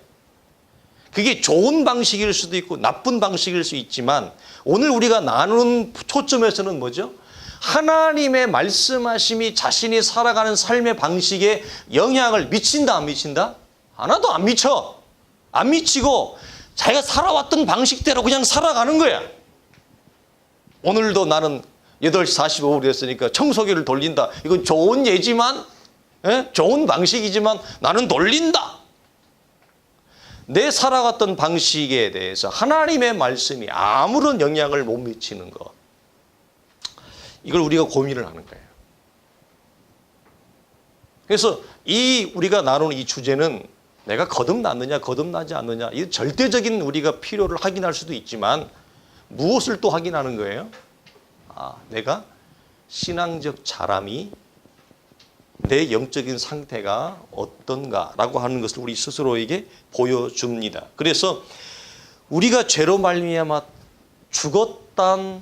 그게 좋은 방식일 수도 있고 나쁜 방식일 수 있지만 오늘 우리가 나누는 초점에서는 뭐죠? 하나님의 말씀하심이 자신이 살아가는 삶의 방식에 영향을 미친다, 안 미친다? 하나도 안 미쳐. 안 미치고 자기가 살아왔던 방식대로 그냥 살아가는 거야. 오늘도 나는 8시 45분이 됐으니까 청소기를 돌린다. 이건 좋은 예지만, 좋은 방식이지만 나는 돌린다. 내 살아갔던 방식에 대해서 하나님의 말씀이 아무런 영향을 못 미치는 것. 이걸 우리가 고민을 하는 거예요. 그래서 우리가 나누는 이 주제는 내가 거듭났느냐 거듭나지 않느냐 이 절대적인 우리가 필요를 확인할 수도 있지만 무엇을 또 확인하는 거예요? 내가 신앙적 자람이 내 영적인 상태가 어떤가라고 하는 것을 우리 스스로에게 보여줍니다. 그래서 우리가 죄로 말미암아 죽었던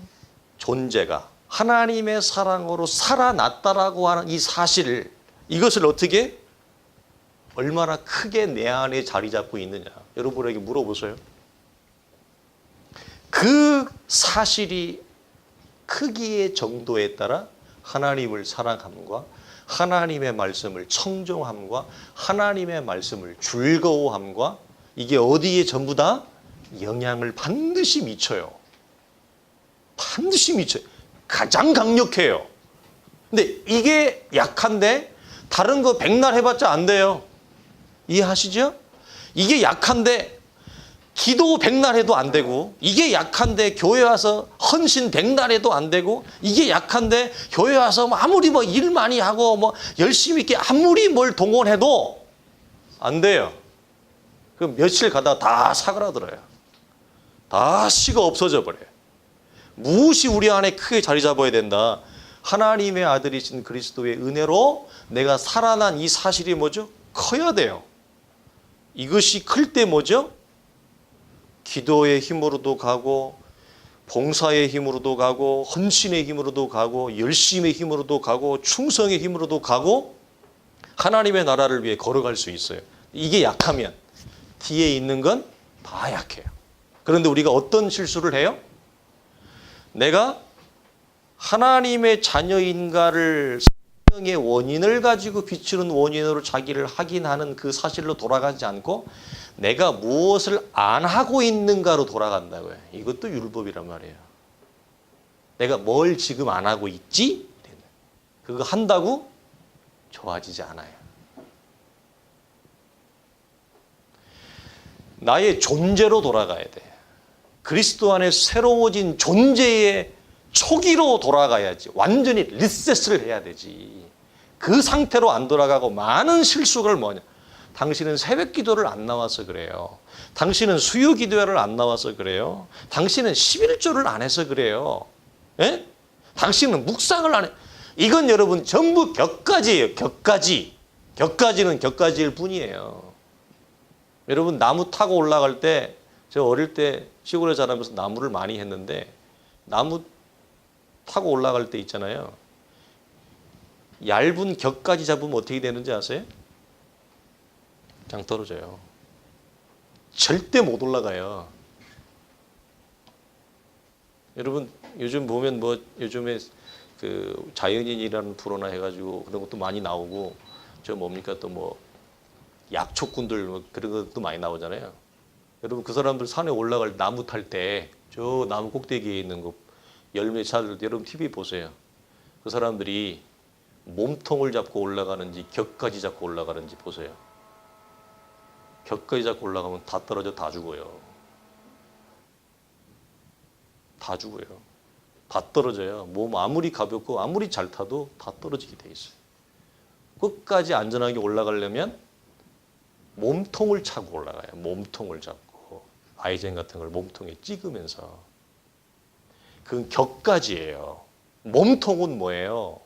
존재가 하나님의 사랑으로 살아났다라고 하는 이 사실, 이것을 어떻게 얼마나 크게 내 안에 자리 잡고 있느냐 여러분에게 물어보세요. 그 사실이 크기의 정도에 따라 하나님을 사랑함과 하나님의 말씀을 청종함과 하나님의 말씀을 즐거워함과 이게 어디에 전부 다 영향을 반드시 미쳐요. 반드시 미쳐요. 가장 강력해요. 근데 이게 약한데 다른 거 백날 해봤자 안 돼요. 이해하시죠? 이게 약한데 기도 백날 해도 안 되고, 이게 약한데 교회 와서 헌신 백날 해도 안 되고, 이게 약한데 교회 와서 아무리 뭐 일 많이 하고 뭐 열심히 있게 아무리 뭘 동원해도 안 돼요. 그럼 며칠 가다가 다 사그라들어요. 다 씨가 없어져 버려요. 무엇이 우리 안에 크게 자리 잡아야 된다. 하나님의 아들이신 그리스도의 은혜로 내가 살아난 이 사실이 뭐죠? 커야 돼요. 이것이 클 때 뭐죠? 기도의 힘으로도 가고, 봉사의 힘으로도 가고, 헌신의 힘으로도 가고, 열심의 힘으로도 가고, 충성의 힘으로도 가고, 하나님의 나라를 위해 걸어갈 수 있어요. 이게 약하면 뒤에 있는 건 다 약해요. 그런데 우리가 어떤 실수를 해요? 내가 하나님의 자녀인가를 생명의 원인을 가지고 비추는 원인으로 자기를 확인하는 그 사실로 돌아가지 않고 내가 무엇을 안 하고 있는가로 돌아간다고요. 이것도 율법이란 말이에요. 내가 뭘 지금 안 하고 있지? 그거 한다고 좋아지지 않아요. 나의 존재로 돌아가야 돼. 그리스도 안에 새로워진 존재의 초기로 돌아가야지. 완전히 리셋을 해야 되지. 그 상태로 안 돌아가고 많은 실수를 뭐냐. 당신은 새벽 기도를 안 나와서 그래요. 당신은 수요 기도회를 안 나와서 그래요. 당신은 11조를 안 해서 그래요. 예? 당신은 묵상을 안 해. 이건 여러분 전부 격가지예요. 격가지. 격가지는 격가지일 뿐이에요. 여러분 나무 타고 올라갈 때, 저 어릴 때 시골에 자라면서 나무를 많이 했는데, 나무 타고 올라갈 때 있잖아요. 얇은 격가지 잡으면 어떻게 되는지 아세요? 그냥 떨어져요. 절대 못 올라가요. 여러분 요즘 보면 뭐 요즘에 그 자연인이라는 프로나 해가지고 그런 것도 많이 나오고, 저 뭡니까 또 뭐 약초꾼들 뭐 그런 것도 많이 나오잖아요. 여러분 그 사람들 산에 올라갈 나무 탈 때 저 나무 꼭대기에 있는 거 열매 찾을 때 여러분 TV 보세요. 그 사람들이 몸통을 잡고 올라가는지 격까지 잡고 올라가는지 보세요. 격까지 잡고 올라가면 다 떨어져 다 죽어요. 다 죽어요. 다 떨어져요. 몸 아무리 가볍고 아무리 잘 타도 다 떨어지게 돼 있어요. 끝까지 안전하게 올라가려면 몸통을 차고 올라가요. 몸통을 잡고 아이젠 같은 걸 몸통에 찍으면서. 그건 격가지예요. 몸통은 뭐예요?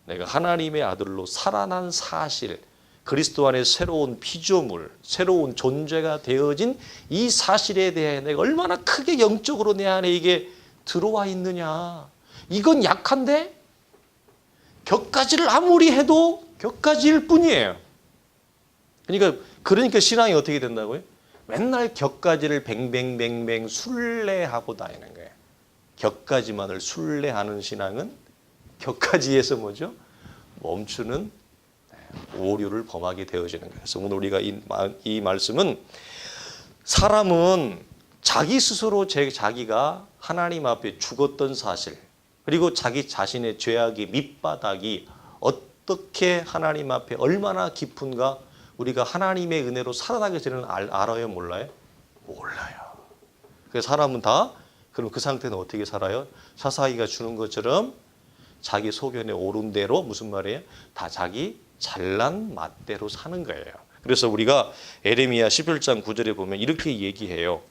내가 하나님의 아들로 살아난 사실, 그리스도 안에 새로운 피조물, 새로운 존재가 되어진 이 사실에 대해 내가 얼마나 크게 영적으로 내 안에 이게 들어와 있느냐. 이건 약한데 격가지를 아무리 해도 격가지일 뿐이에요. 그러니까 신앙이 어떻게 된다고요? 맨날 격가지를 뱅뱅뱅뱅 순례하고 다니는 거예요. 격가지만을 순례하는 신앙은 격가지에서 뭐죠? 멈추는 오류를 범하게 되어지는 거예요. 그래서 오늘 우리가 이 말씀은 사람은 자기 스스로 자기가 하나님 앞에 죽었던 사실, 그리고 자기 자신의 죄악의 밑바닥이 어떻게 하나님 앞에 얼마나 깊은가 우리가 하나님의 은혜로 살아나게 되는 알아요? 몰라요? 몰라요. 그래서 사람은 다 그럼 그 상태는 어떻게 살아요? 사사기가 주는 것처럼 자기 소견에 오른 대로 무슨 말이에요? 다 자기 잘난 맛대로 사는 거예요. 그래서 우리가 에레미야 11장 9절에 보면 이렇게 얘기해요.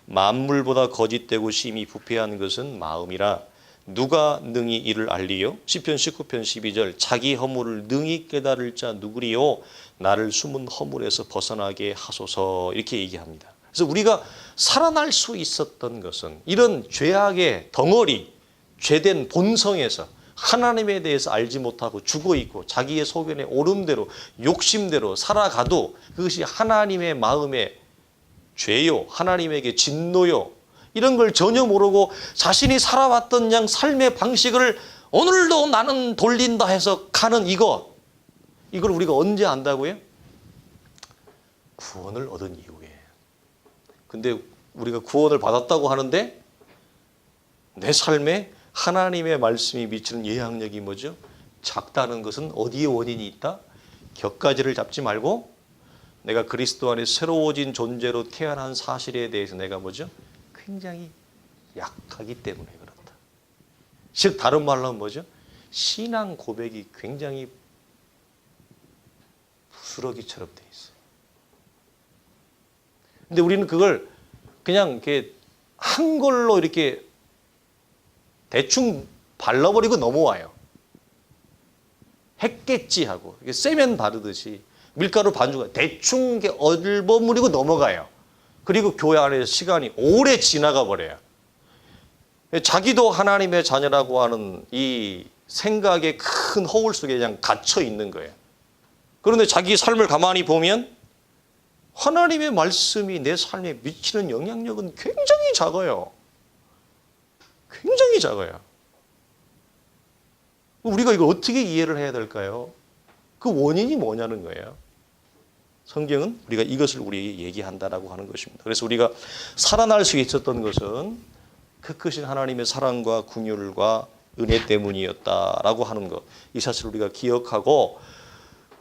만물보다 거짓되고 심히 부패한 것은 마음이라 누가 능히 이를 알리요? 시편 19편 12절 자기 허물을 능히 깨달을 자 누구리요? 나를 숨은 허물에서 벗어나게 하소서. 이렇게 얘기합니다. 그래서 우리가 살아날 수 있었던 것은 이런 죄악의 덩어리, 죄된 본성에서 하나님에 대해서 알지 못하고 죽어있고 자기의 소견에 오름대로 욕심대로 살아가도 그것이 하나님의 마음의 죄요, 하나님에게 진노요, 이런 걸 전혀 모르고 자신이 살아왔던 양 삶의 방식을 오늘도 나는 돌린다 해서 가는 이걸 우리가 언제 안다고요? 구원을 얻은 이후에. 근데 우리가 구원을 받았다고 하는데 내 삶에 하나님의 말씀이 미치는 영향력이 뭐죠? 작다는 것은 어디에 원인이 있다? 격가지를 잡지 말고 내가 그리스도 안에 새로워진 존재로 태어난 사실에 대해서 내가 뭐죠? 굉장히 약하기 때문에 그렇다. 즉 다른 말로 하면 뭐죠? 신앙 고백이 굉장히 부스러기처럼 돼 있어요. 근데 우리는 그걸 그냥 이렇게 한 걸로 이렇게 대충 발라버리고 넘어와요. 했겠지 하고 쇠면 바르듯이 밀가루 반죽을 대충 얼버무리고 넘어가요. 그리고 교회 안에서 시간이 오래 지나가 버려요. 자기도 하나님의 자녀라고 하는 이 생각의 큰 허울 속에 그냥 갇혀 있는 거예요. 그런데 자기 삶을 가만히 보면 하나님의 말씀이 내 삶에 미치는 영향력은 굉장히 작아요. 굉장히 작아요. 우리가 이걸 어떻게 이해를 해야 될까요? 그 원인이 뭐냐는 거예요. 성경은 우리가 이것을 우리에게 얘기한다라고 하는 것입니다. 그래서 우리가 살아날 수 있었던 것은 그 크신 하나님의 사랑과 긍휼과 은혜 때문이었다라고 하는 것. 이 사실을 우리가 기억하고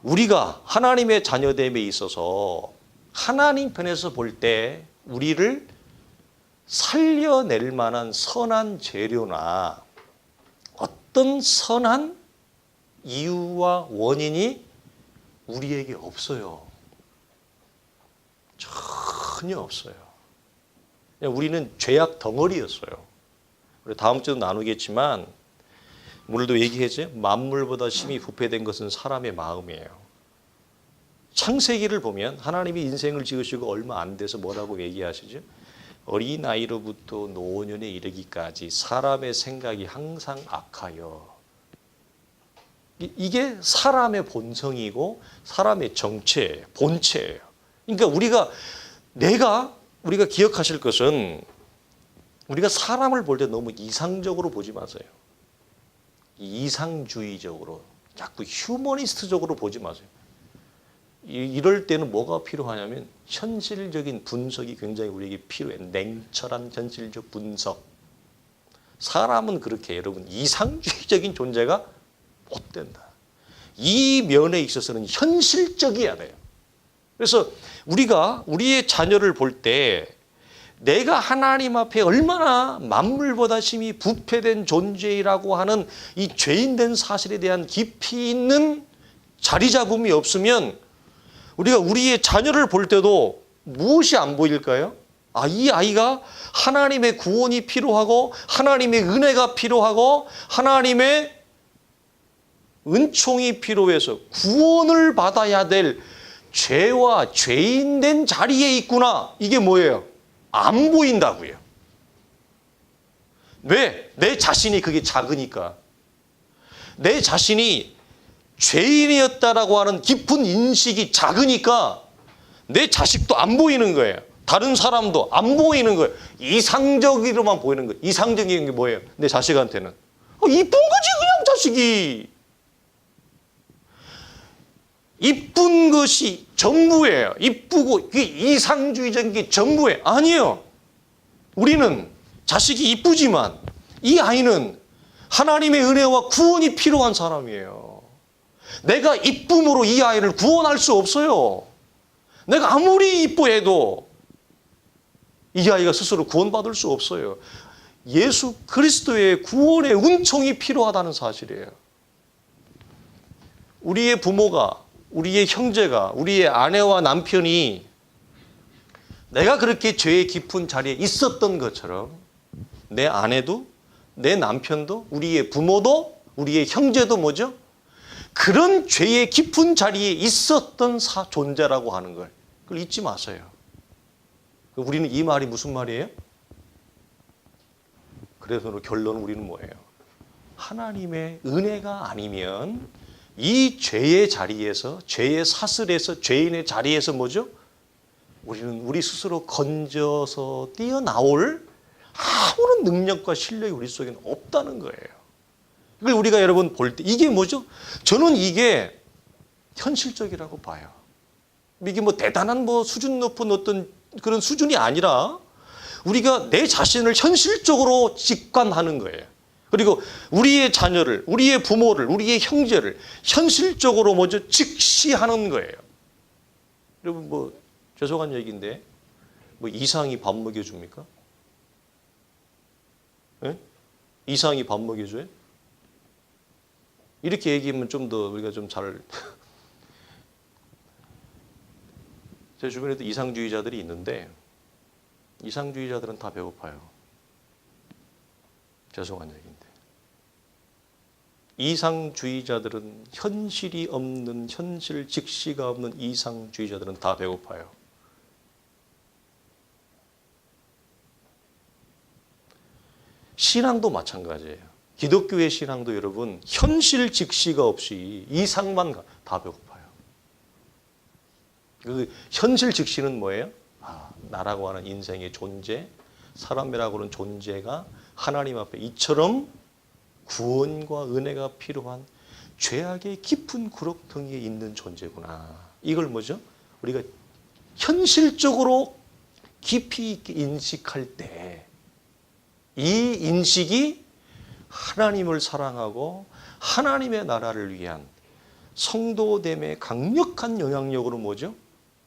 우리가 하나님의 자녀됨에 있어서 하나님 편에서 볼 때 우리를 살려낼 만한 선한 재료나 어떤 선한 이유와 원인이 우리에게 없어요. 전혀 없어요. 우리는 죄악 덩어리였어요. 우리 다음 주도 나누겠지만 오늘도 얘기했죠. 만물보다 심히 부패된 것은 사람의 마음이에요. 창세기를 보면 하나님이 인생을 지으시고 얼마 안 돼서 뭐라고 얘기하시죠? 어린아이로부터 노년에 이르기까지 사람의 생각이 항상 악하여. 이게 사람의 본성이고 사람의 정체예요. 본체예요. 그러니까 우리가 기억하실 것은 우리가 사람을 볼 때 너무 이상적으로 보지 마세요. 이상주의적으로, 자꾸 휴머니스트적으로 보지 마세요. 이럴 때는 뭐가 필요하냐면 현실적인 분석이 굉장히 우리에게 필요해. 냉철한 현실적 분석. 사람은 그렇게 여러분 이상주의적인 존재가 못 된다. 이 면에 있어서는 현실적이어야 돼요. 그래서 우리가 우리의 자녀를 볼 때 내가 하나님 앞에 얼마나 만물보다 심히 부패된 존재라고 하는 이 죄인된 사실에 대한 깊이 있는 자리 잡음이 없으면 우리가 우리의 자녀를 볼 때도 무엇이 안 보일까요? 이 아이가 하나님의 구원이 필요하고 하나님의 은혜가 필요하고 하나님의 은총이 필요해서 구원을 받아야 될 죄와 죄인된 자리에 있구나. 이게 뭐예요? 안 보인다고요. 왜? 내 자신이 그게 작으니까. 내 자신이 죄인이었다라고 하는 깊은 인식이 작으니까 내 자식도 안 보이는 거예요. 다른 사람도 안 보이는 거예요. 이상적으로만 보이는 거예요. 이상적인 게 뭐예요? 내 자식한테는. 이쁜 거지 그냥 자식이. 이쁜 것이 전부예요. 이쁘고 그게 이상주의적인 게 전부예요. 아니에요. 우리는 자식이 이쁘지만 이 아이는 하나님의 은혜와 구원이 필요한 사람이에요. 내가 이쁨으로 이 아이를 구원할 수 없어요. 내가 아무리 이뻐해도 이 아이가 스스로 구원받을 수 없어요. 예수 그리스도의 구원의 은총이 필요하다는 사실이에요. 우리의 부모가, 우리의 형제가, 우리의 아내와 남편이 내가 그렇게 죄의 깊은 자리에 있었던 것처럼 내 아내도, 내 남편도, 우리의 부모도, 우리의 형제도 뭐죠? 그런 죄의 깊은 자리에 있었던 존재라고 하는 걸 그걸 잊지 마세요. 우리는 이 말이 무슨 말이에요? 그래서 결론은 우리는 뭐예요? 하나님의 은혜가 아니면 이 죄의 자리에서, 죄의 사슬에서, 죄인의 자리에서 뭐죠? 우리는 우리 스스로 건져서 뛰어나올 아무런 능력과 실력이 우리 속에는 없다는 거예요. 이걸 우리가 여러분 볼 때 이게 뭐죠? 저는 이게 현실적이라고 봐요. 이게 뭐 대단한 뭐 수준 높은 어떤 그런 수준이 아니라 우리가 내 자신을 현실적으로 직관하는 거예요. 그리고 우리의 자녀를, 우리의 부모를, 우리의 형제를 현실적으로 먼저 직시하는 거예요. 여러분 뭐 죄송한 얘기인데 뭐 이상이 밥 먹여줍니까? 네? 이상이 밥 먹여줘요? 이렇게 얘기하면 좀 더 우리가 좀 잘 제 주변에도 이상주의자들이 있는데 이상주의자들은 다 배고파요. 죄송한 얘기인데. 이상주의자들은 현실이 없는, 현실 직시가 없는 이상주의자들은 다 배고파요. 신앙도 마찬가지예요. 기독교의 신앙도 여러분 현실 직시가 없이 이상만 다 배고파요. 그 현실 직시는 뭐예요? 나라고 하는 인생의 존재, 사람이라고 하는 존재가 하나님 앞에 이처럼 구원과 은혜가 필요한 죄악의 깊은 구렁텅이에 있는 존재구나. 이걸 뭐죠? 우리가 현실적으로 깊이 있게 인식할 때 이 인식이 하나님을 사랑하고 하나님의 나라를 위한 성도됨의 강력한 영향력으로 뭐죠?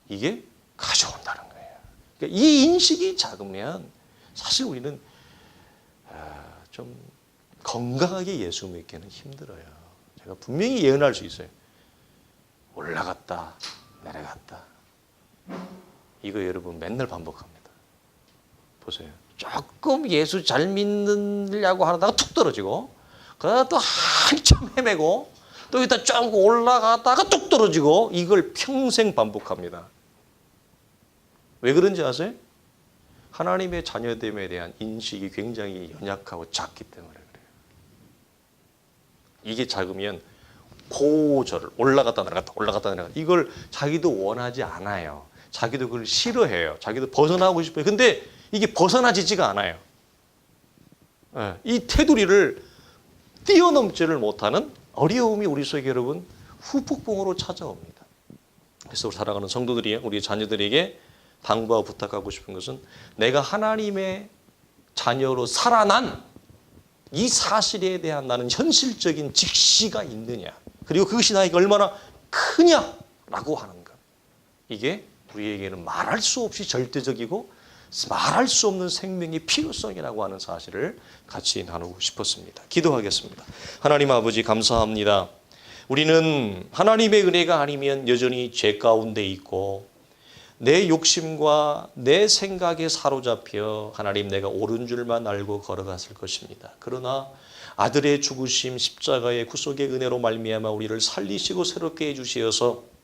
이게 가져온다는 거예요. 그러니까 이 인식이 작으면 사실 우리는 좀 건강하게 예수 믿기는 힘들어요. 제가 분명히 예언할 수 있어요. 올라갔다 내려갔다. 이거 여러분 맨날 반복합니다. 보세요. 조금 예수 잘 믿느냐고 하다가 툭 떨어지고 그러다 또 한참 헤매고 또 이따 쭉 올라가다가 뚝 떨어지고 이걸 평생 반복합니다. 왜 그런지 아세요? 하나님의 자녀됨에 대한 인식이 굉장히 연약하고 작기 때문에 그래요. 이게 작으면 고절을 올라갔다 내려갔다 올라갔다 내려갔다 이걸 자기도 원하지 않아요. 자기도 그걸 싫어해요. 자기도 벗어나고 싶어요. 근데 이게 벗어나지지가 않아요. 이 테두리를 뛰어넘지를 못하는 어려움이 우리 속에 여러분 후폭풍으로 찾아옵니다. 그래서 사랑하는 성도들이 우리 자녀들에게 당부하고 부탁하고 싶은 것은 내가 하나님의 자녀로 살아난 이 사실에 대한 나는 현실적인 직시가 있느냐 그리고 그것이 나에게 얼마나 크냐라고 하는 것. 이게 우리에게는 말할 수 없이 절대적이고 말할 수 없는 생명의 필요성이라고 하는 사실을 같이 나누고 싶었습니다. 기도하겠습니다. 하나님 아버지 감사합니다. 우리는 하나님의 은혜가 아니면 여전히 죄 가운데 있고 내 욕심과 내 생각에 사로잡혀 하나님 내가 옳은 줄만 알고 걸어갔을 것입니다. 그러나 아들의 죽으심 십자가의 구속의 은혜로 말미암아 우리를 살리시고 새롭게 해주시어서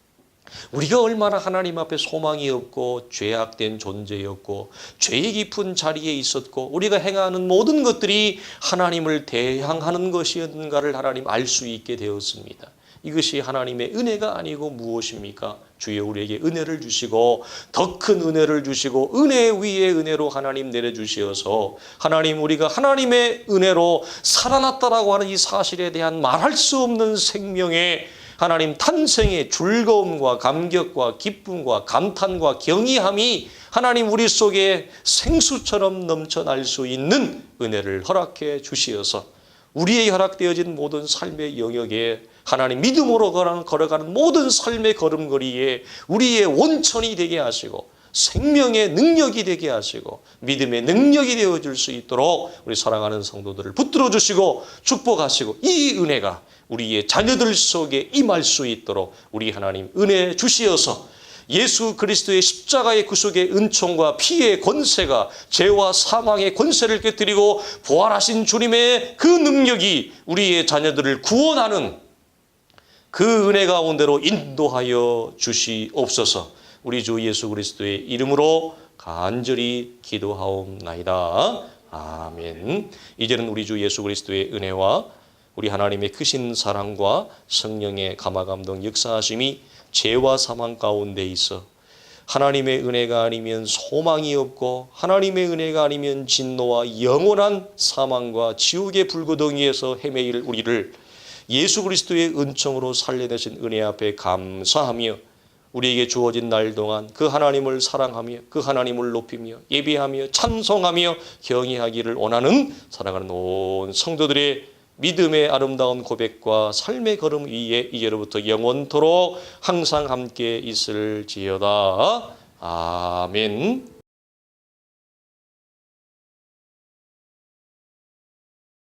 우리가 얼마나 하나님 앞에 소망이 없고 죄악된 존재였고 죄의 깊은 자리에 있었고 우리가 행하는 모든 것들이 하나님을 대항하는 것이었는가를 하나님 알 수 있게 되었습니다. 이것이 하나님의 은혜가 아니고 무엇입니까? 주여 우리에게 은혜를 주시고 더 큰 은혜를 주시고 은혜 위에 은혜로 하나님 내려주시어서 하나님 우리가 하나님의 은혜로 살아났다라고 하는 이 사실에 대한 말할 수 없는 생명의 하나님 탄생의 즐거움과 감격과 기쁨과 감탄과 경이함이 하나님 우리 속에 생수처럼 넘쳐날 수 있는 은혜를 허락해 주시어서 우리의 허락되어진 모든 삶의 영역에 하나님 믿음으로 걸어가는 모든 삶의 걸음걸이에 우리의 원천이 되게 하시고 생명의 능력이 되게 하시고 믿음의 능력이 되어줄 수 있도록 우리 사랑하는 성도들을 붙들어 주시고 축복하시고 이 은혜가 우리의 자녀들 속에 임할 수 있도록 우리 하나님 은혜 주시어서 예수 그리스도의 십자가의 구속의 은총과 피의 권세가 죄와 사망의 권세를 깨뜨리고 부활하신 주님의 그 능력이 우리의 자녀들을 구원하는 그 은혜 가운데로 인도하여 주시옵소서. 우리 주 예수 그리스도의 이름으로 간절히 기도하옵나이다. 아멘. 이제는 우리 주 예수 그리스도의 은혜와 우리 하나님의 크신 사랑과 성령의 감화감동 역사하심이 죄와 사망 가운데 있어 하나님의 은혜가 아니면 소망이 없고 하나님의 은혜가 아니면 진노와 영원한 사망과 지옥의 불구덩이에서 헤매일 우리를 예수 그리스도의 은총으로 살려내신 은혜 앞에 감사하며 우리에게 주어진 날 동안 그 하나님을 사랑하며 그 하나님을 높이며 예배하며 찬송하며 경외하기를 원하는 사랑하는 온 성도들의 믿음의 아름다운 고백과 삶의 걸음 위에 이제로부터 영원토록 항상 함께 있을지어다. 아멘.